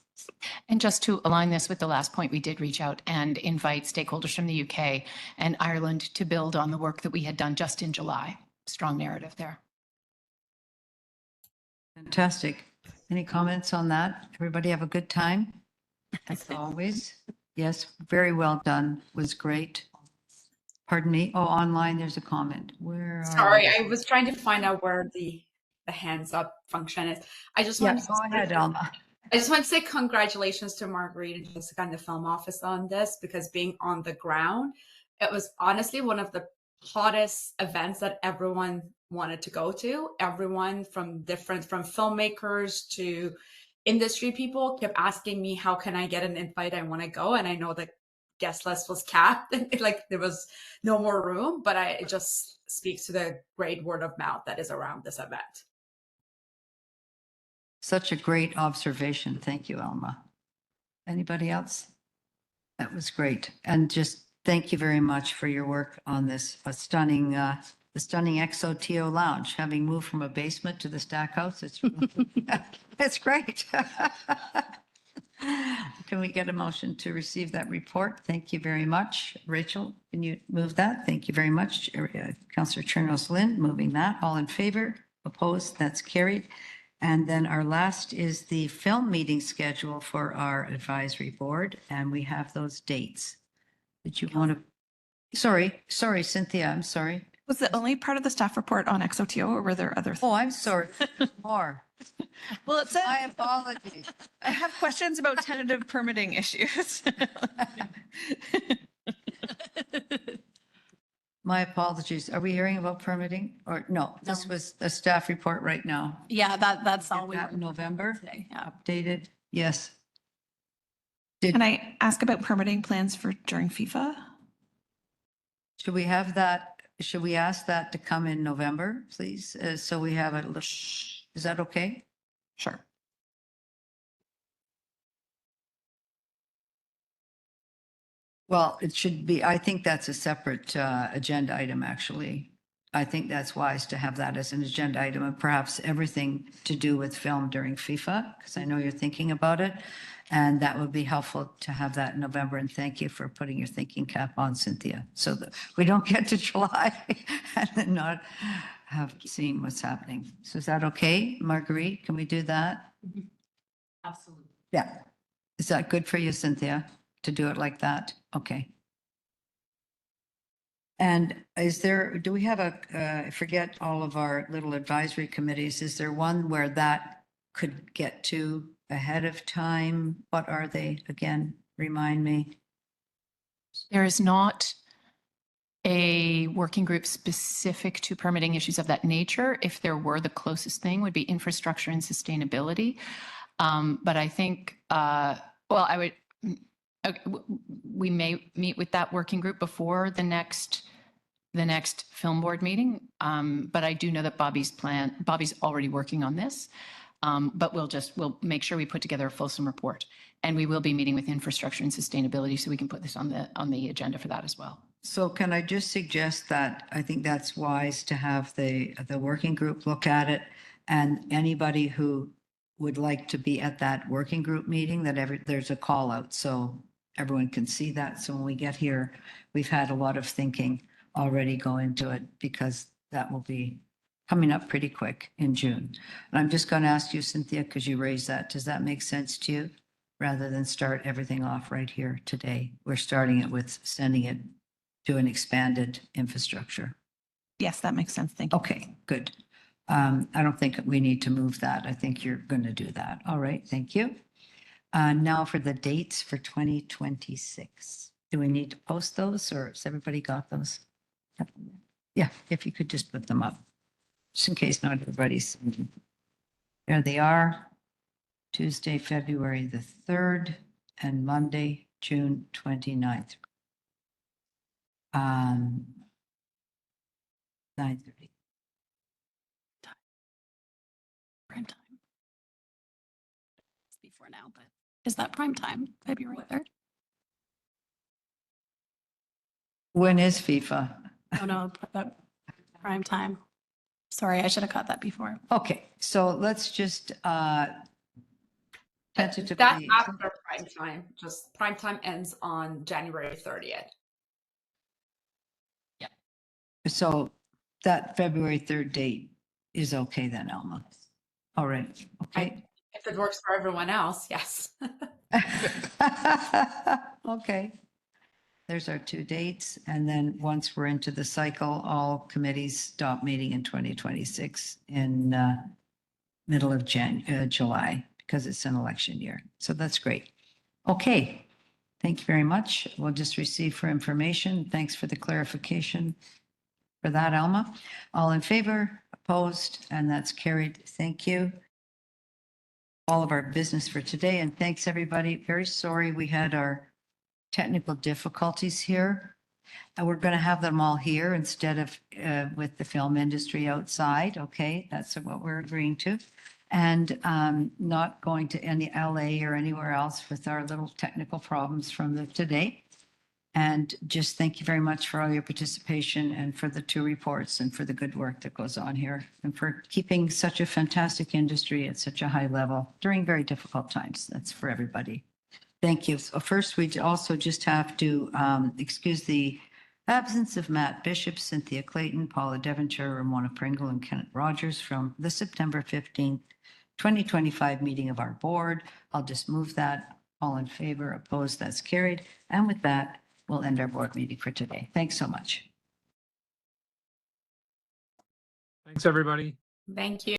Speaker 2: And just to align this with the last point, we did reach out and invite stakeholders from the UK and Ireland to build on the work that we had done just in July. Strong narrative there.
Speaker 1: Fantastic. Any comments on that? Everybody have a good time? As always. Yes, very well done. Was great. Pardon me. Oh, online, there's a comment. Where?
Speaker 14: Sorry, I was trying to find out where the hands up function is. I just want to
Speaker 1: go ahead, Alma.
Speaker 14: I just want to say congratulations to Marguerite and Jessica in the film office on this, because being on the ground, it was honestly one of the hottest events that everyone wanted to go to. Everyone from filmmakers to industry people kept asking me, how can I get an invite? I want to go. And I know the guest list was capped and like there was no more room, but it just speaks to the great word of mouth that is around this event.
Speaker 1: Such a great observation. Thank you, Alma. Anybody else? That was great. And just thank you very much for your work on this stunning XOTO lounge. Having moved from a basement to the Stack House, it's great. Can we get a motion to receive that report? Thank you very much. Rachel, can you move that? Thank you very much. Councillor Chernos-Lynn moving that. All in favor? Opposed? That's carried. And then our last is the film meeting schedule for our advisory board, and we have those dates. Did you want to? Sorry, Cynthia, I'm sorry.
Speaker 7: Was the only part of the staff report on XOTO, or were there other things?
Speaker 1: Oh, I'm sorry. More.
Speaker 7: Well, it said,
Speaker 1: my apologies.
Speaker 7: I have questions about tentative permitting issues.
Speaker 1: My apologies. Are we hearing about permitting or no? This was a staff report right now.
Speaker 10: Yeah, that's all we
Speaker 1: That in November
Speaker 10: today. Yeah.
Speaker 1: Updated. Yes.
Speaker 7: Can I ask about permitting plans for during FIFA?
Speaker 1: Should we have that? Should we ask that to come in November, please? So we have a little. Is that okay?
Speaker 2: Sure.
Speaker 1: Well, it should be, I think that's a separate agenda item, actually. I think that's wise to have that as an agenda item and perhaps everything to do with film during FIFA, because I know you're thinking about it. And that would be helpful to have that in November. And thank you for putting your thinking cap on, Cynthia, so that we don't get to July and then not have seen what's happening. So is that okay, Marguerite? Can we do that?
Speaker 4: Absolutely.
Speaker 1: Yeah. Is that good for you, Cynthia, to do it like that? Okay. And is there, do we have I forget all of our little advisory committees. Is there one where that could get to ahead of time? What are they again? Remind me.
Speaker 2: There is not a working group specific to permitting issues of that nature. If there were, the closest thing would be infrastructure and sustainability. But I think, we may meet with that working group before the next film board meeting. But I do know that Bobby's already working on this. But we'll make sure we put together a fulsome report, and we will be meeting with infrastructure and sustainability so we can put this on the agenda for that as well.
Speaker 1: So can I just suggest that I think that's wise to have the working group look at it, and anybody who would like to be at that working group meeting, that there's a call out so everyone can see that. So when we get here, we've had a lot of thinking already go into it, because that will be coming up pretty quick in June. And I'm just going to ask you, Cynthia, because you raised that, does that make sense to you? Rather than start everything off right here today, we're starting it with sending it to an expanded infrastructure.
Speaker 7: Yes, that makes sense. Thank you.
Speaker 1: Okay, good. I don't think we need to move that. I think you're going to do that. All right, thank you. Now for the dates for 2026. Do we need to post those, or has everybody got those? Yeah, if you could just put them up, just in case not everybody's. There they are. Tuesday, February the 3rd, and Monday, June 29th. 9:30.
Speaker 10: Prime time. It's before now, but is that prime time, February 3rd?
Speaker 1: When is FIFA?
Speaker 10: Oh, no, prime time. Sorry, I should have caught that before.
Speaker 1: Okay, so let's just tentatively.
Speaker 14: That's after prime time. Just prime time ends on January 30th.
Speaker 1: Yeah. So that February 3rd date is okay then, Alma? All right, okay.
Speaker 14: If it works for everyone else, yes.
Speaker 1: Okay. There's our two dates. And then once we're into the cycle, all committees stop meeting in 2026 in middle of July, because it's an election year. So that's great. Okay. Thank you very much. We'll just receive for information. Thanks for the clarification for that, Alma. All in favor, opposed, and that's carried. Thank you. All of our business for today. And thanks, everybody. Very sorry we had our technical difficulties here. And we're going to have them all here instead of with the film industry outside. Okay, that's what we're agreeing to. And not going to any LA or anywhere else with our little technical problems from today. And just thank you very much for all your participation and for the two reports and for the good work that goes on here and for keeping such a fantastic industry at such a high level during very difficult times. That's for everybody. Thank you. So first, we also just have to excuse the absence of Matt Bishop, Cynthia Clayton, Paula Devonshire, Ramona Pringle, and Kenneth Rogers from the September 15th, 2025 meeting of our board. I'll just move that. All in favor, opposed, that's carried. And with that, we'll end our board meeting for today. Thanks so much.
Speaker 15: Thanks, everybody.
Speaker 14: Thank you.